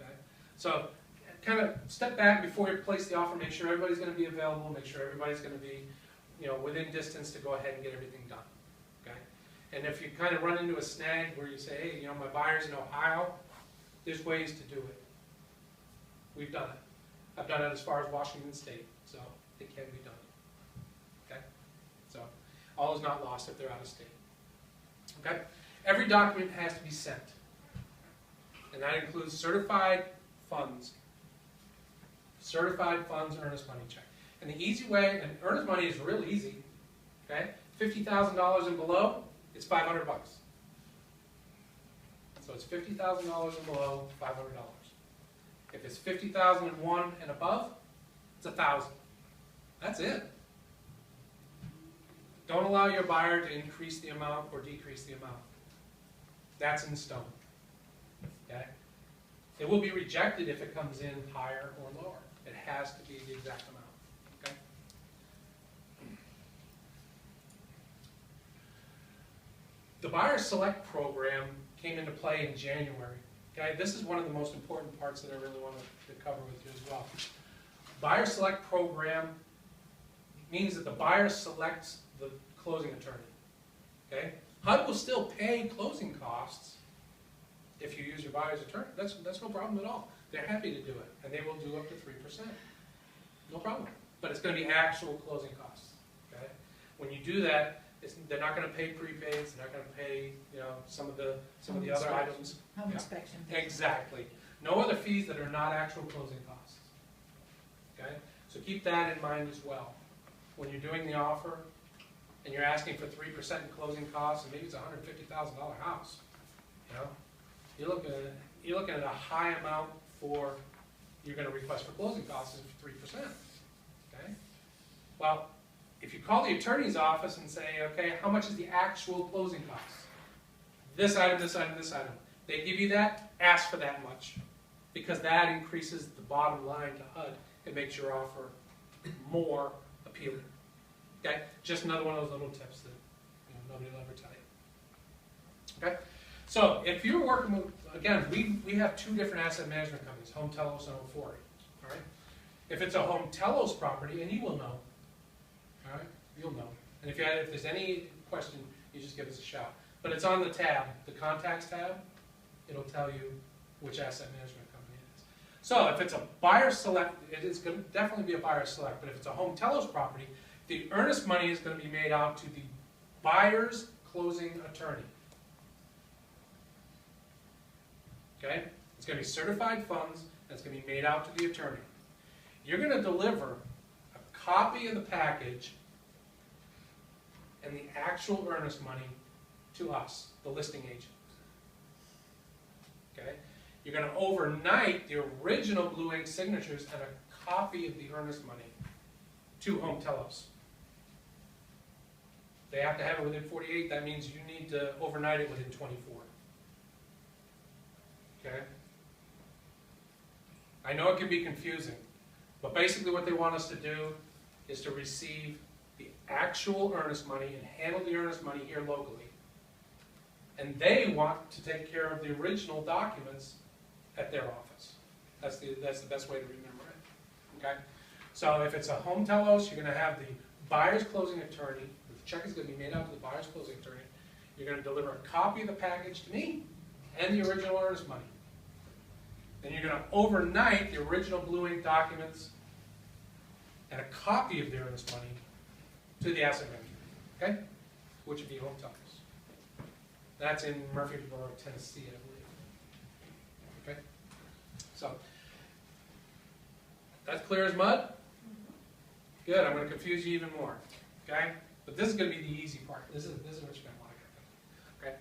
Okay? So, kind of step back before you place the offer. Make sure everybody's going to be available. Make sure everybody's going to be, you know, within distance to go ahead and get everything done. Okay? And if you kind of run into a snag where you say, hey, you know, my buyer's in Ohio, there's ways to do it. We've done it. I've done it as far as Washington State, so it can be done. Okay? So, all is not lost if they're out of state. Okay? Every document has to be sent. And that includes certified funds. Certified funds, earnest money check. And the easy way, and earnest money is real easy, okay? $50,000 and below, it's $500. So it's $50,000 and below, $500. If it's $50,001 and above, it's $1,000. That's it. Don't allow your buyer to increase the amount or decrease the amount. That's in stone. Okay? It will be rejected if it comes in higher or lower. It has to be the exact amount. Okay? The Buyer Select program came into play in January. Okay? This is one of the most important parts that I really want to cover with you as well. Buyer Select program means that the buyer selects the closing attorney. Okay? HUD will still pay closing costs if you use your buyer's attorney. That's no problem at all. They're happy to do it, and they will do up to 3%. No problem. But it's going to be actual closing costs. Okay? When you do that, they're not going to pay prepaids. They're not going to pay, some of the other items. Home Yeah. inspection. Exactly. No other fees that are not actual closing costs. Okay? So keep that in mind as well. When you're doing the offer and you're asking for 3% in closing costs, and maybe it's a $150,000 house, you're looking at a high amount for you're going to request for closing costs is 3%. Okay? Well, if you call the attorney's office and say, okay, how much is the actual closing costs? This item, this item, this item. They give you that, ask for that much. Because that increases the bottom line to HUD and makes your offer more appealing. Okay? Just another one of those little tips that nobody will ever tell you. Okay? So if you're working with, again, we have two different asset management companies, Home Telos and Home4. All right? If it's a Home Telos property, and you will know, all right? You'll know. And if there's any question, you just give us a shout. But it's on the tab, the contacts tab. It'll tell you which asset management company it is. So if it's a buyer select, it is going to definitely be a buyer select. But if it's a Home Telos property, the earnest money is going to be made out to the buyer's closing attorney. Okay? It's going to be certified funds, and it's going to be made out to the attorney. You're going to deliver a copy of the package and the actual earnest money to us, the listing agent. Okay? You're going to overnight the original blue ink signatures and a copy of the earnest money to Home Telos. They have to have it within 48. That means you need to overnight it within 24. Okay? I know it can be confusing, but basically what they want us to do is to receive the actual earnest money and handle the earnest money here locally. And they want to take care of the original documents at their office. That's the best way to remember it. Okay? So if it's a Home Telos, you're going to have the buyer's closing attorney. The check is going to be made out to the buyer's closing attorney. You're going to deliver a copy of the package to me and the original earnest money. Then you're going to overnight the original blue ink documents and a copy of the earnest money to the asset manager, okay? Which would be Home Telos. That's in Murfreesboro, Tennessee, I believe. Okay? So, that's clear as mud? Good, I'm going to confuse you even more, okay? But this is going to be the easy part. This is what you're going to want to get. Okay?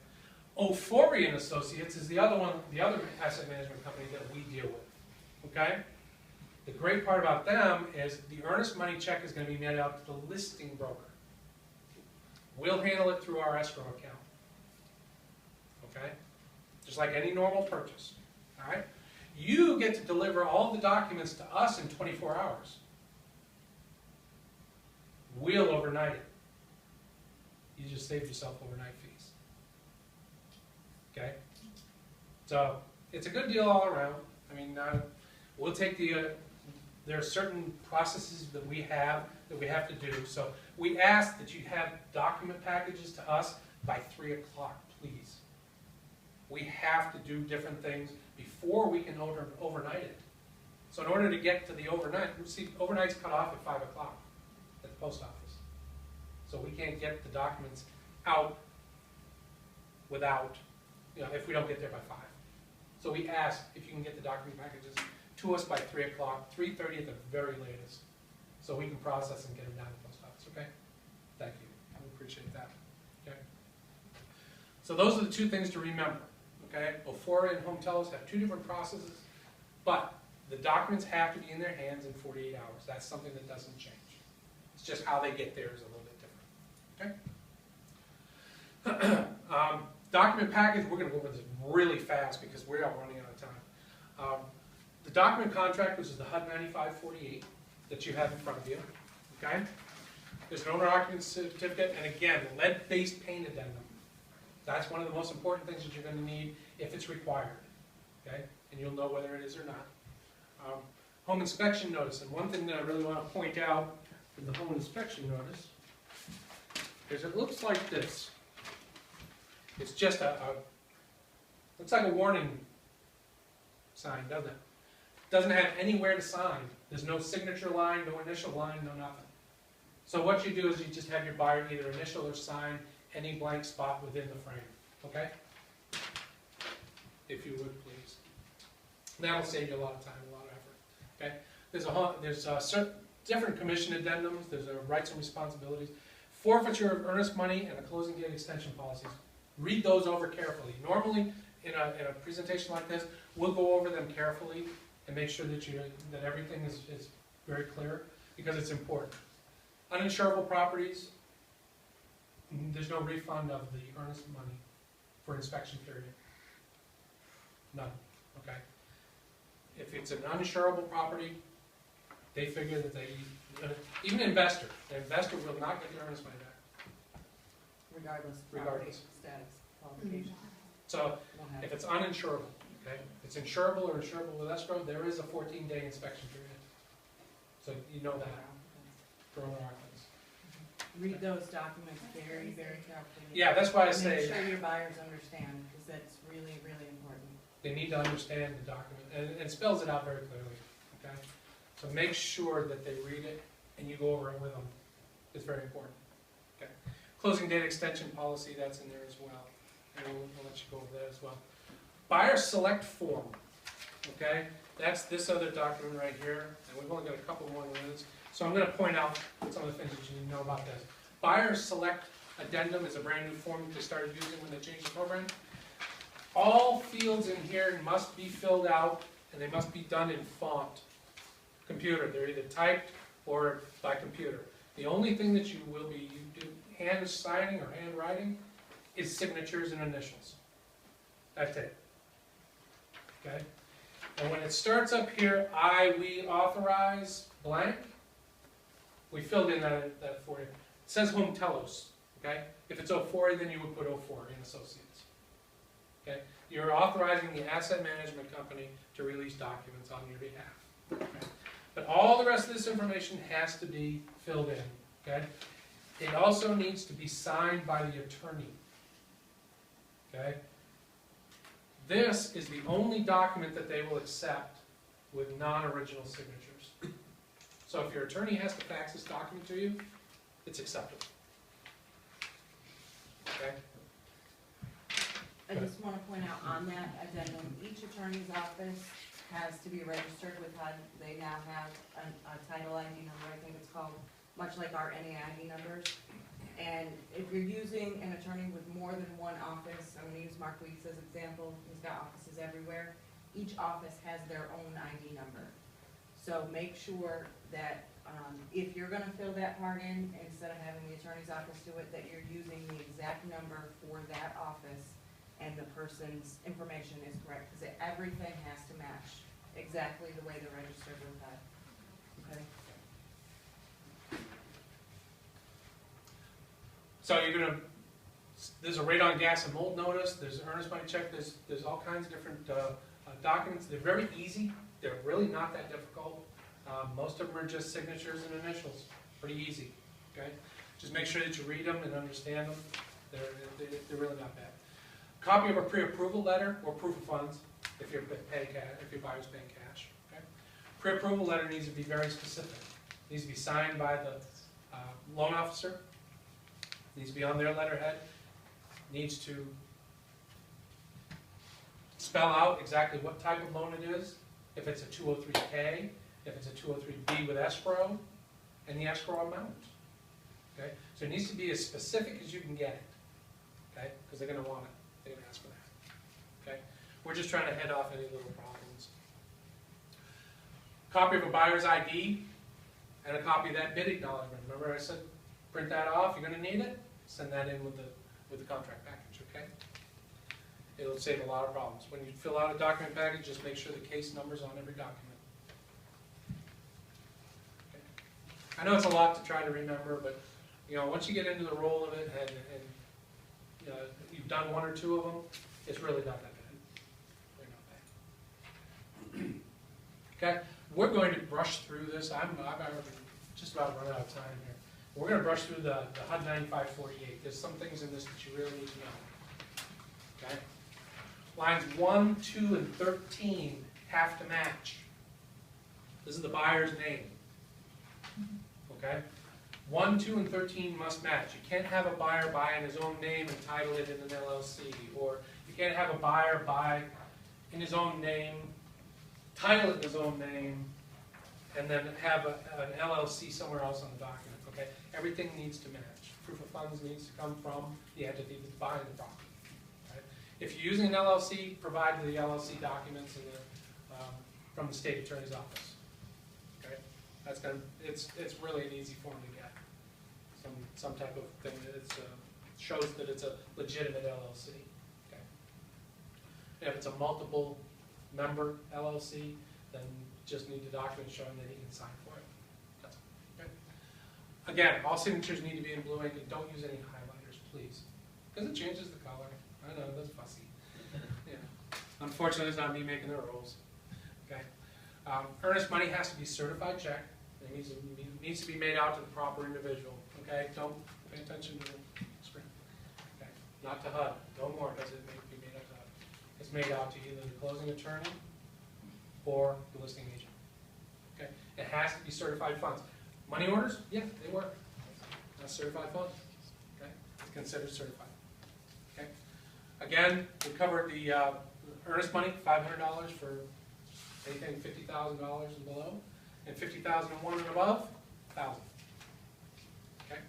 Ofori and Associates is the other one, the other asset management company that we deal with. Okay? The great part about them is the earnest money check is going to be made out to the listing broker. We'll handle it through our escrow account. Okay? Just like any normal purchase. All right? You get to deliver all the documents to us in 24 hours. We'll overnight it. You just saved yourself overnight fees. Okay? So, it's a good deal all around. I mean, we'll take there are certain processes that we have to do. So, we ask that you have document packages to us by 3 o'clock, please. We have to do different things before we can overnight it. So, in order to get to the overnight, see, overnight's cut off at 5 o'clock at the post office. So, we can't get the documents out without, if we don't get there by 5. So we ask if you can get the document packages to us by 3 o'clock, 3:30 at the very latest, so we can process and get them down to the post office, okay? Thank you. I appreciate it. appreciate that. Okay. So those are the two things to remember. Okay. Ofora and HomeTelos have two different processes, but the documents have to be in their hands in 48 hours. That's something that doesn't change. It's just how they get there is a little bit different. Okay. Document package, we're going to go over this really fast because we are running out of time. The document contract, which is the HUD 9548 that you have in front of you. Okay. There's an owner occupancy certificate, and again, lead-based paint addendum. That's one of the most important things that you're going to need if it's required. Okay, and you'll know whether it is or not. Home inspection notice, and one thing that I really want to point out with the home inspection notice is it looks like this. It's just looks like a warning sign, doesn't it? Doesn't have anywhere to sign. There's no signature line, no initial line, no nothing. So what you do is you just have your buyer either initial or sign any blank spot within the frame, okay? If you would, please. That'll save you a lot of time, a lot of effort, okay? There's certain different commission addendums, there's rights and responsibilities, forfeiture of earnest money, and a closing date extension policies. Read those over carefully. Normally, in a presentation like this, we'll go over them carefully and make sure that everything is very clear, because it's important. Uninsurable properties, there's no refund of the earnest money for inspection period. None, okay? If it's an uninsurable property, they figure that even an investor, the investor will not get the earnest money back. Regardless of property status, qualification. So, if it's uninsurable, okay? If it's insurable or insurable with escrow, there is a 14-day inspection period. So you know that for owner occupants. Read those documents very, very carefully. Yeah, that's why I say make sure your buyers understand, because that's really, really important. they need to understand the document, and it spells it out very clearly, okay? So make sure that they read it and you go over it with them. It's very important, okay? Closing date extension policy, that's in there as well, and we'll let you go over that as well. Buyer select form, okay? That's this other document right here, and we've only got a couple more minutes. So I'm going to point out some of the things that you need to know about this. Buyer select addendum is a brand new form that they started using when they changed the program. All fields in here must be filled out, and they must be done in font. Computer, they're either typed or by computer. The only thing that you will be hand signing or handwriting is signatures and initials. That's it. Okay? And when it starts up here, we authorize blank, we filled in that for you. It says HomeTelos, okay? If it's 04, then you would put 04 in Associates. Okay? You're authorizing the asset management company to release documents on your behalf. Okay? But all the rest of this information has to be filled in, okay? It also needs to be signed by the attorney, okay? This is the only document that they will accept with non-original signatures. So if your attorney has to fax this document to you, it's acceptable. Okay? I just want to point out on that addendum, each attorney's office has to be registered with HUD. They now have a title ID number, I think it's called, much like our NAID numbers. And if you're using an attorney with more than one office, I'm going to use Mark Weeks as an example, he's got offices everywhere. Each office has their own ID number. So make sure that if you're going to fill that part in, instead of having the attorney's office do it, that you're using the exact number for that office and the person's information is correct, because everything has to match exactly the way they're registered with HUD. Okay? So you're gonna, there's a radon gas and mold notice, there's an earnest money check, there's all kinds of different documents. They're very easy, they're really not that difficult. Most of them are just signatures and initials, pretty easy, okay? Just make sure that you read them and understand them. They're really not bad. Copy of a pre-approval letter or proof of funds if you're paying cash, if your buyer's paying cash, okay? Pre-approval letter needs to be very specific. It needs to be signed by the loan officer. Needs to be on their letterhead. Needs to spell out exactly what type of loan it is. If it's a 203K, if it's a 203B with escrow, and the escrow amount. Okay? So it needs to be as specific as you can get it, okay? Because they're gonna want it, they're gonna ask for that, okay? We're just trying to head off any little problems. Copy of a buyer's ID and a copy of that bid acknowledgement. Remember I said, print that off, you're gonna need it, send that in with the contract package, okay? It'll save a lot of problems. When you fill out a document package, just make sure the case number's on every document. Okay. I know it's a lot to try to remember, but you know, once you get into the role of it and you know, you've done one or two of them, it's really not that bad. Really not bad. Okay, we're going to brush through this. I've just about run out of time here. We're going to brush through the HUD 9548. There's some things in this that you really need to know. Okay? Lines 1, 2, and 13 have to match. This is the buyer's name. Okay? 1, 2, and 13 must match. You can't have a buyer buy in his own name and title it in an LLC, or you can't have a buyer buy in his own name, title it in his own name, and then have an LLC somewhere else on the document. Okay? Everything needs to match. Proof of funds needs to come from the entity that's buying the property. Right? If you're using an LLC, provide the LLC documents in from the state attorney's office. Okay? That's gonna. It's really an easy form to get. Some type of thing that shows that it's a legitimate LLC. Okay? If it's a multiple member LLC, then just need the document showing that he can sign for it. That's okay. Again, all signatures need to be in blue ink, and don't use any highlighters, please, because it changes the color. I know, that's fussy. Yeah. Unfortunately, it's not me making the rules. Okay. Earnest money has to be certified check. It needs to be made out to the proper individual. Okay. Don't pay attention to the screen. Okay. Not to HUD. No more does it be made out to HUD. It's made out to either the closing attorney or the listing agent. Okay. It has to be certified funds. Money orders, yeah, they work. That's certified funds. Okay. It's considered certified. Okay. Again, we covered the earnest money, $500 for anything $50,000 and below, and $50,001 and above, $1,000. Okay.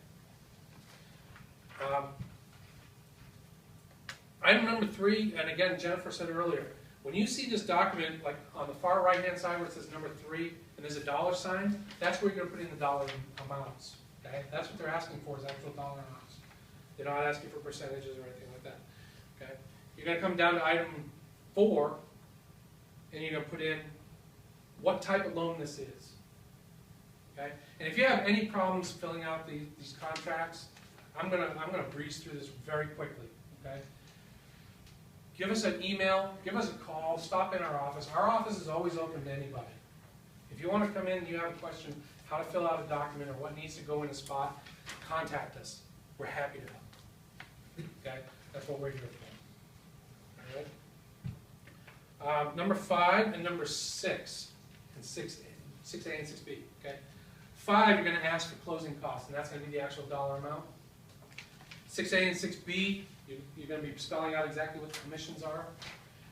Item number 3, and again, Jennifer said earlier, when you see this document, like on the far right-hand side where it says number 3, and there's a dollar sign, that's where you're going to put in the dollar amounts. Okay, that's what they're asking for, is actual dollar amounts. They're not asking for percentages or anything like that. Okay, you're going to come down to item 4, and you're going to put in what type of loan this is. Okay, and if you have any problems filling out these contracts, I'm gonna breeze through this very quickly. Okay, give us an email, give us a call, stop in our office. Our office is always open to anybody. If you want to come in and you have a question how to fill out a document or what needs to go in a spot, contact us. We're happy to help. Okay, that's what we're here for. All right. Number 5 and number 6 and 6A and 6B. Okay. 5, you're going to ask for closing costs, and that's going to be the actual dollar amount. 6A and 6B, you're going to be spelling out exactly what the commissions are.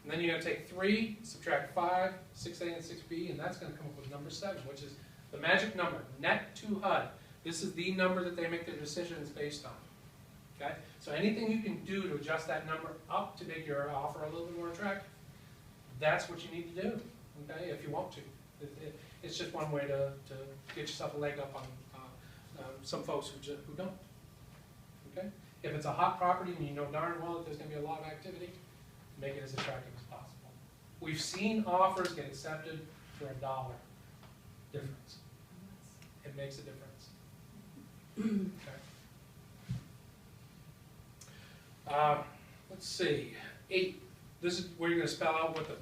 And then you're going to take 3, subtract 5, 6A and 6B, and that's going to come up with number 7, which is the magic number, net to HUD. This is the number that they make their decisions based on. Okay? So anything you can do to adjust that number up to make your offer a little bit more attractive, that's what you need to do, okay, if you want to. It's just one way to get yourself a leg up on some folks who don't. Okay? If it's a hot property and you know darn well that there's going to be a lot of activity, make it as attractive as possible. We've seen offers get accepted for $1 difference. It makes a difference. Okay. Let's see. 8. This is where you're going to spell out what the,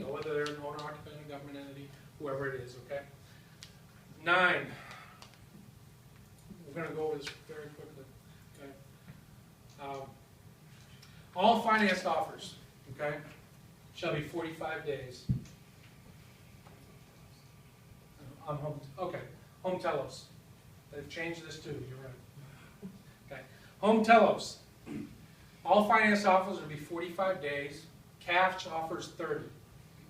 whether they're an owner, occupant, a government entity, whoever it is. Okay. 9. We're going to go over this very quickly. Okay. All financed offers, okay, shall be 45 days. On home, okay, home telos. They've changed this too, you're right. Okay, home telos. All financed offers will be 45 days. Cash offers 30.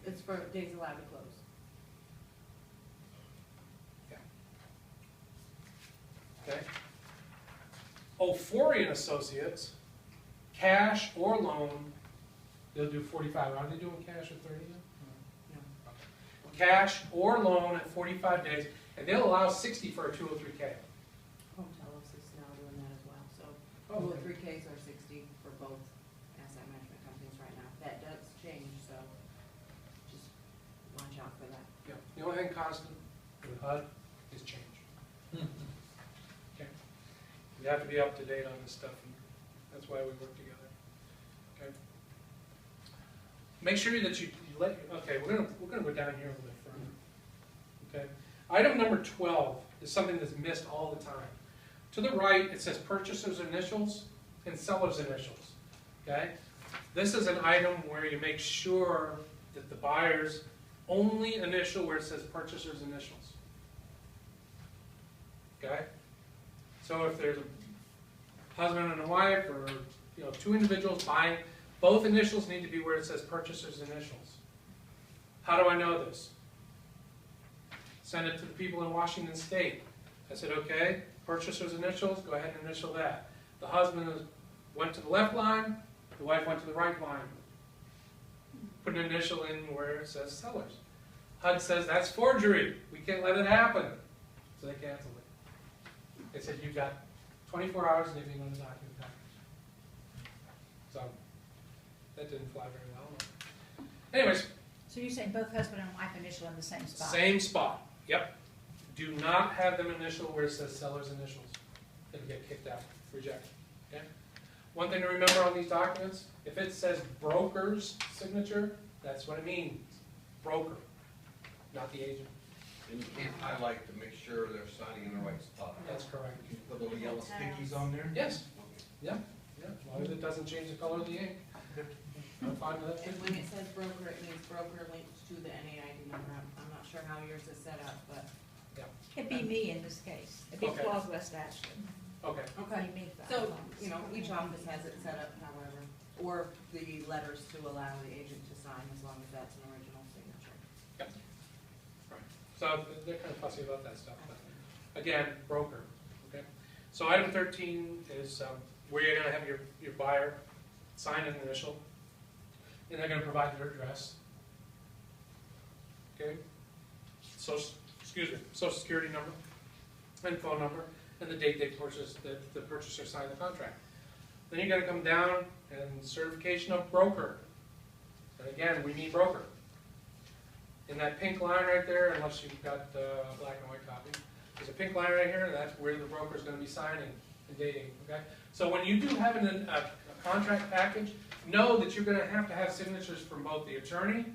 It's for days allowed to close. Yeah. Okay. Ofori and Associates, cash or loan, they'll do 45. Are they doing cash at 30 now? No. Okay. Cash or loan at 45 days, and they'll allow 60 for a 203K. HomeTelos is now doing that as well, so Oh, okay. 203Ks are 60 for both asset management companies right now. That does change, so just watch out for that. Yeah. The only thing constant with HUD is change. Okay. You have to be up to date on this stuff, and that's why we work together. Okay. Make sure that you let. Okay, we're gonna go down here a little bit further. Okay. Item number 12 is something that's missed all the time. To the right, it says purchaser's initials and seller's initials. Okay. This is an item where you make sure that the buyer's only initial where it says purchaser's initials. Okay? So if there's a husband and a wife, or two individuals buying, both initials need to be where it says purchaser's initials. How do I know this? Send it to the people in Washington State. I said, okay, purchaser's initials, go ahead and initial that. The husband went to the left line, the wife went to the right line. Put an initial in where it says sellers. HUD says that's forgery. We can't let it happen. So they canceled it. They said you've got 24 hours and everything on the document package. So that didn't fly very well. Anyways, So you're saying both husband and wife initial in the same spot? same spot. Yep. Do not have them initial where it says seller's initials. It'll get kicked out, rejected. Okay? One thing to remember on these documents, if it says broker's signature, that's what it means. Broker, not the agent. And you can't highlight to make sure they're signing in the right spot. That's correct. You can put little yellow stickies on there? Yes. Okay. Yeah, as long as it doesn't change the color of the ing. I'm fine with that. And when it says broker, it means broker linked to the NAID number. I'm not sure how yours is set up, but. It'd be me in this case. It'd be Okay. Claus West Ashland. Okay. Okay. Be me for So, iPhones. each office has it set up however, or the letters to allow the agent to sign as long as that's an original signature. Right. So they're kind of fussy about that stuff. But again, broker. Okay. So item 13 is where you're going to have your buyer sign an initial, and they're going to provide their address. Okay. Social security number and phone number and the date they purchased, the purchaser signed the contract. Then you're going to come down and certification of broker. And again, we need broker. In that pink line right there, unless you've got a black and white copy, there's a pink line right here, and that's where the broker is going to be signing and dating. Okay. So when you do have a contract package, know that you're going to have signatures from both the attorney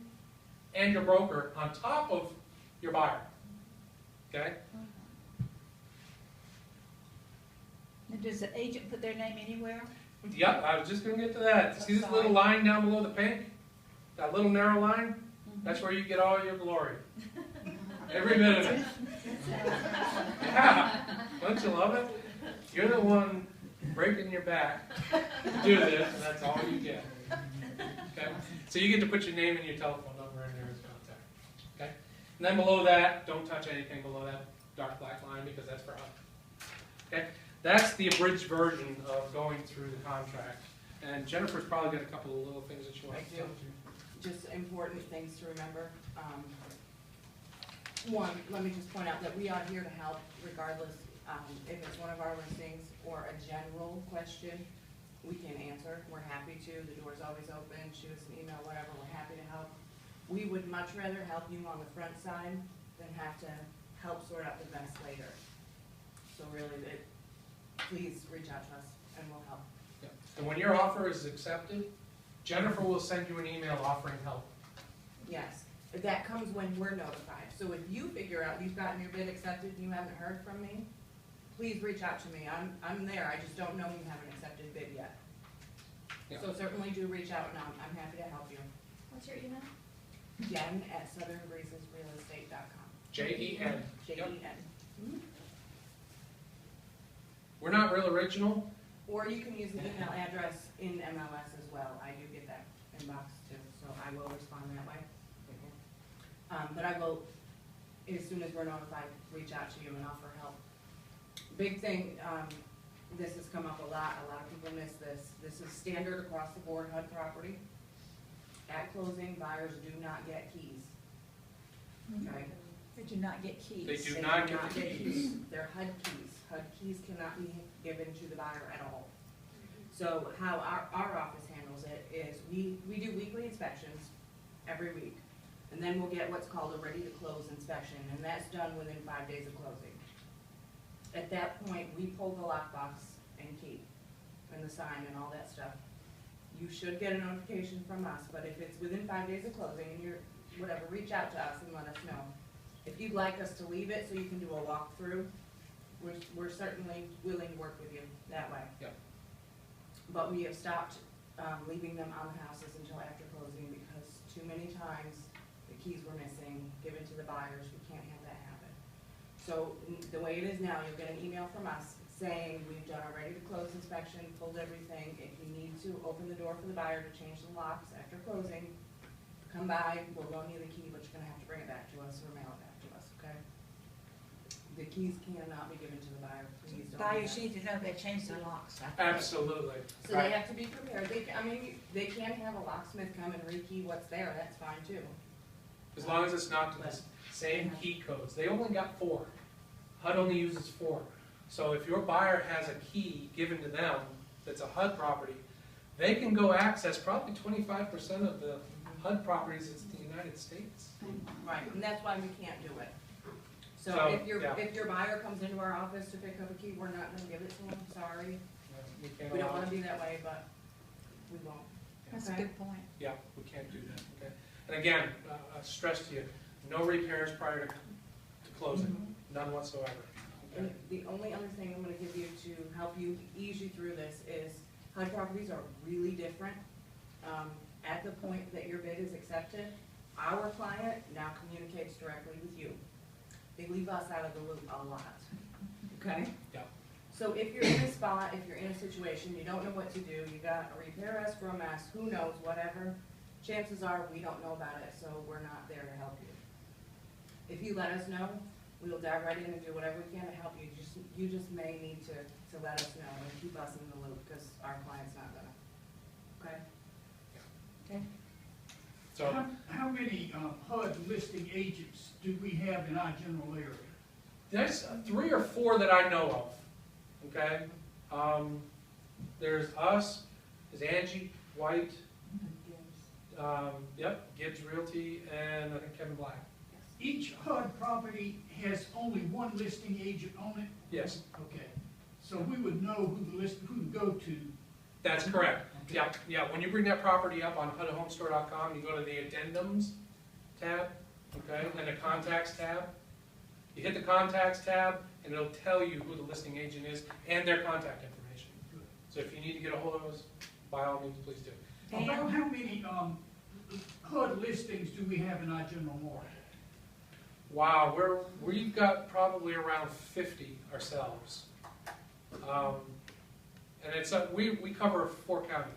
and your broker on top of your buyer. Okay? And does the agent put their name anywhere? Yep, I was just going to get to that. See this little line down below the pink? That little narrow line? That's where you get all your glory. Every bit of it. Yeah. Don't you love it? You're the one breaking your back to do this, and that's all you get. Okay? So you get to put your name and your telephone number in there as contact. Okay? And then below that, don't touch anything below that dark black line because that's for us. Okay? That's the abridged version of going through the contract. And Jennifer's probably got a couple of little things that she wants to tell you. Just important things to remember. One, let me just point out that we are here to help regardless if it's one of our listings or a general question, we can answer. We're happy to. The door's always open. Shoot us an email, whatever. We're happy to help. We would much rather help you on the front side than have to help sort out the mess later. So really, please reach out to us and we'll help. Yeah. And when your offer is accepted, Jennifer will send you an email offering help. Yes, that comes when we're notified. So if you figure out you've gotten your bid accepted and you haven't heard from me, please reach out to me. I'm there. I just don't know you haven't accepted bid yet. Yeah. So certainly do reach out and I'm happy to help you. What's your email? Jen at southernbreezesrealestate.com. Jen. Jen. We're not real original. Or you can use the email address in MLS as well. I do get that inbox too, so I will respond that way. But I will, as soon as we're notified, reach out to you and offer help. Big thing, this has come up a lot of people miss this. This is standard across the board HUD property. At closing, buyers do not get keys. Okay? They do not get keys. They do not get the keys. They're HUD keys. HUD keys cannot be given to the buyer at all. So how our office handles it is we do weekly inspections every week. And then we'll get what's called a ready to close inspection, and that's done within 5 days of closing. At that point, we pull the lockbox and key and the sign and all that stuff. You should get a notification from us, but if it's within 5 days of closing and you're, whatever, reach out to us and let us know. If you'd like us to leave it so you can do a walkthrough, we're certainly willing to work with you that way. Yep. But we have stopped leaving them on the houses until after closing because too many times the keys were missing, given to the buyers. We can't have that happen. So the way it is now, you'll get an email from us saying we've done our ready to close inspection, pulled everything. If you need to open the door for the buyer to change the locks after closing, come by, we'll loan you the key, but you're gonna have to bring it back to us or mail it back to us, okay? The keys cannot be given to the buyer, please don't. do Buyers that. need to know they changed their locks. Absolutely. So they have to be prepared. They can have a locksmith come and rekey what's there, that's fine too. As long as it's not the same key codes. They only got 4. HUD only uses 4. So if your buyer has a key given to them that's a HUD property, they can go access probably 25% of the HUD properties in the United States. Right, and that's why we can't do it. So So, if your buyer comes into our office to pick up a key, we're not gonna give it to them, sorry. We can't We don't allow wanna it. be that way, but we won't. That's a Okay. good point. Yeah, we can't do that, okay? And again, I stress to you, no repairs prior to closing, none whatsoever. Okay? And the only other thing I'm gonna give you to help you ease you through this is HUD properties are really different. At the point that your bid is accepted, our client now communicates directly with you. They leave us out of the loop a lot, okay? Yeah. So if you're in a spot, if you're in a situation, you don't know what to do, you got a repair escrow mess, who knows, whatever, chances are we don't know about it, so we're not there to help you. If you let us know, we will dive right in and do whatever we can to help you. You just may need to let us know and keep us in the loop, because our client's not gonna, okay? Okay. So, How many HUD listing agents do we have in our general area? there's 3 or 4 that I know of, okay? There's us, there's Angie White, Gibbs Realty, and I think Kevin Black. Each HUD property has only one listing agent on it? Yes, Okay, so we would know who to go to. that's correct. Yeah, when you bring that property up on HUDHomestore.com, you go to the addendums tab, okay, and the contacts tab. You hit the contacts tab, and it'll tell you who the listing agent is and their contact information. So if you need to get a hold of us, by all means, please do. About how many HUD listings do we have in our general market? Wow, we've got probably around 50 ourselves. And it's, we cover 4 counties.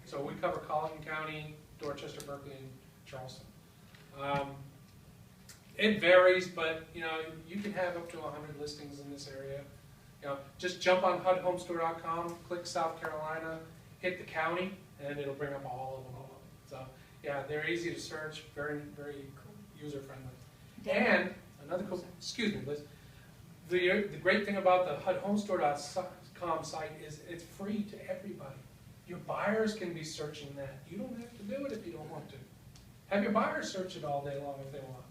So we cover Colleton County, Dorchester, Berkeley, and Charleston. It varies, but you know, you can have up to 100 listings in this area. You know, just jump on HUDHomestore.com, click South Carolina, hit the county, and it'll bring up all of them. So yeah, they're easy to search, very, very user friendly. And another cool, excuse me, Liz. The great thing about the HUDHomestore.com site is it's free to everybody. Your buyers can be searching that. You don't have to do it if you don't want to. Have your buyers search it all day long if they want.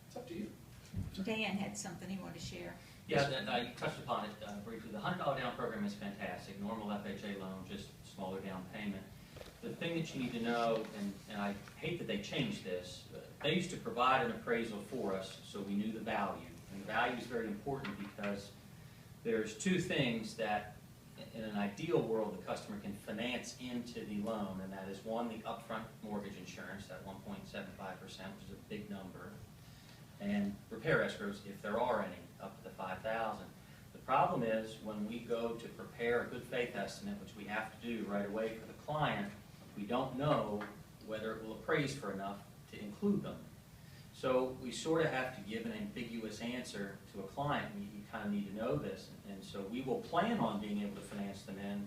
It's up to you. Dan had something he wanted to share. Yeah, you touched upon it briefly. The $100 down program is fantastic. Normal FHA loan, just smaller down payment. The thing that you need to know, and I hate that they changed this, they used to provide an appraisal for us so we knew the value. And the value is very important because there's 2 things that in an ideal world the customer can finance into the loan, and that is 1, the upfront mortgage insurance, that 1.75%, which is a big number, and repair escrows, if there are any, up to the $5,000. The problem is when we go to prepare a good faith estimate, which we have to do right away for the client, we don't know whether it will appraise for enough to include them. So we sort of have to give an ambiguous answer to a client, and you kind of need to know this. And so we will plan on being able to finance them in,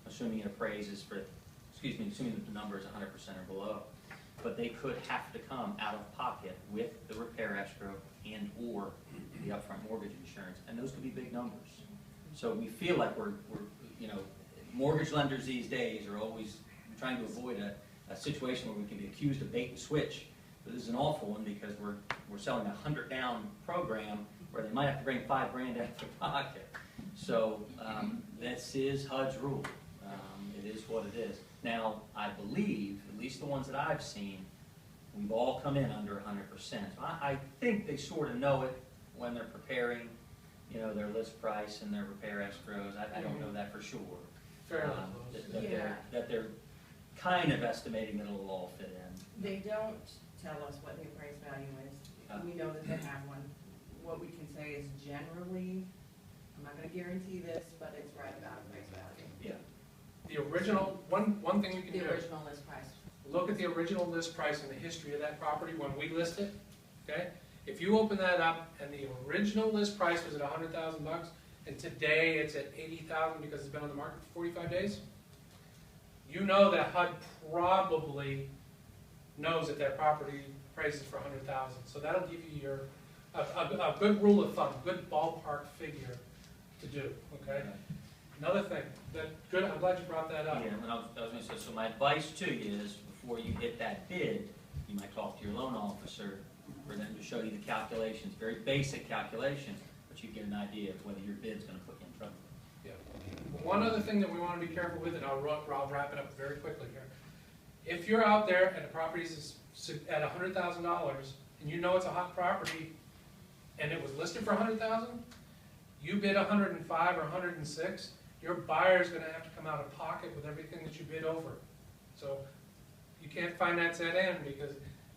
assuming it appraises for, assuming that the number is 100% or below. But they could have to come out of pocket with the repair escrow and or the upfront mortgage insurance, and those could be big numbers. So we feel like we're mortgage lenders these days are always trying to avoid a situation where we can be accused of bait and switch. But this is an awful one because we're selling a 100 down program where they might have to bring $5 grand out of their pocket. So this is HUD's rule. It is what it is. Now, I believe, at least the ones that I've seen, we've all come in under 100%. So I think they sort of know it when they're preparing, their list price and their repair escrows. I don't know that for sure. Fair enough. That they're kind of estimating that it'll all fit in. They don't tell us what the appraised value is. We know that they have one. What we can say is generally, I'm not gonna guarantee this, but it's right about appraised value. Yeah. The original, one thing you can do. The original list price. Look at the original list price and the history of that property when we list it, okay? If you open that up and the original list price was at $100,000 and today it's at $80,000 because it's been on the market for 45 days, you know that HUD probably knows that that property appraises for $100,000. So that'll give you a good rule of thumb, good ballpark figure to do, okay? Another thing, good, I'm glad you brought that up. Yeah, and I was going to say, so my advice to you is, before you hit that bid, you might talk to your loan officer for them to show you the calculations, very basic calculations, but you get an idea of whether your bid's going to put you in trouble. Yeah. One other thing that we want to be careful with, and I'll wrap it up very quickly here. If you're out there and the property is at $100,000 and you know it's a hot property and it was listed for $100,000, you bid 105 or 106, your buyer's going to have to come out of pocket with everything that you bid over. So you can't finance that in because,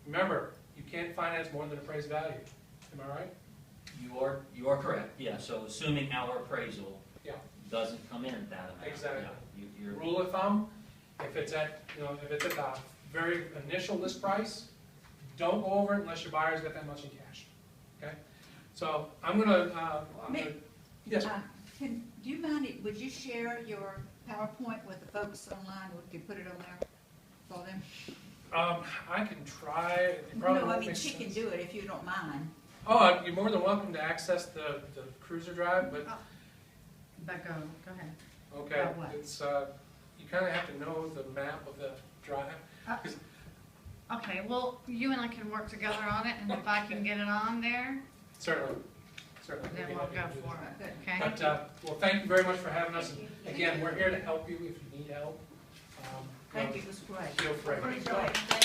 remember, you can't finance more than appraised value. Am I right? You are correct, yeah. So assuming our appraisal Yeah. doesn't come in at that amount. Exactly. Yeah, you're, Rule of thumb, if it's at the very initial list price, don't go over it unless your buyer's got that much in cash. Okay? So I'm gonna yes. Do you mind, would you share your PowerPoint with the folks online? We can put it on there for them? I can try. It No, probably I won't mean, make she can sense. do it if you don't mind. Oh, you're more than welcome to access the cruiser drive, but But go ahead. okay, About what? it's you kind of have to know the map of the drive. Okay, well, you and I can work together on it, and if I can get it on there, Certainly. then We'd be we'll happy go to do for that. it, okay? But, well, thank you very much for having us. Again, we're here to help you if you need help. Thank you, it was great. Feel free. Appreciate it.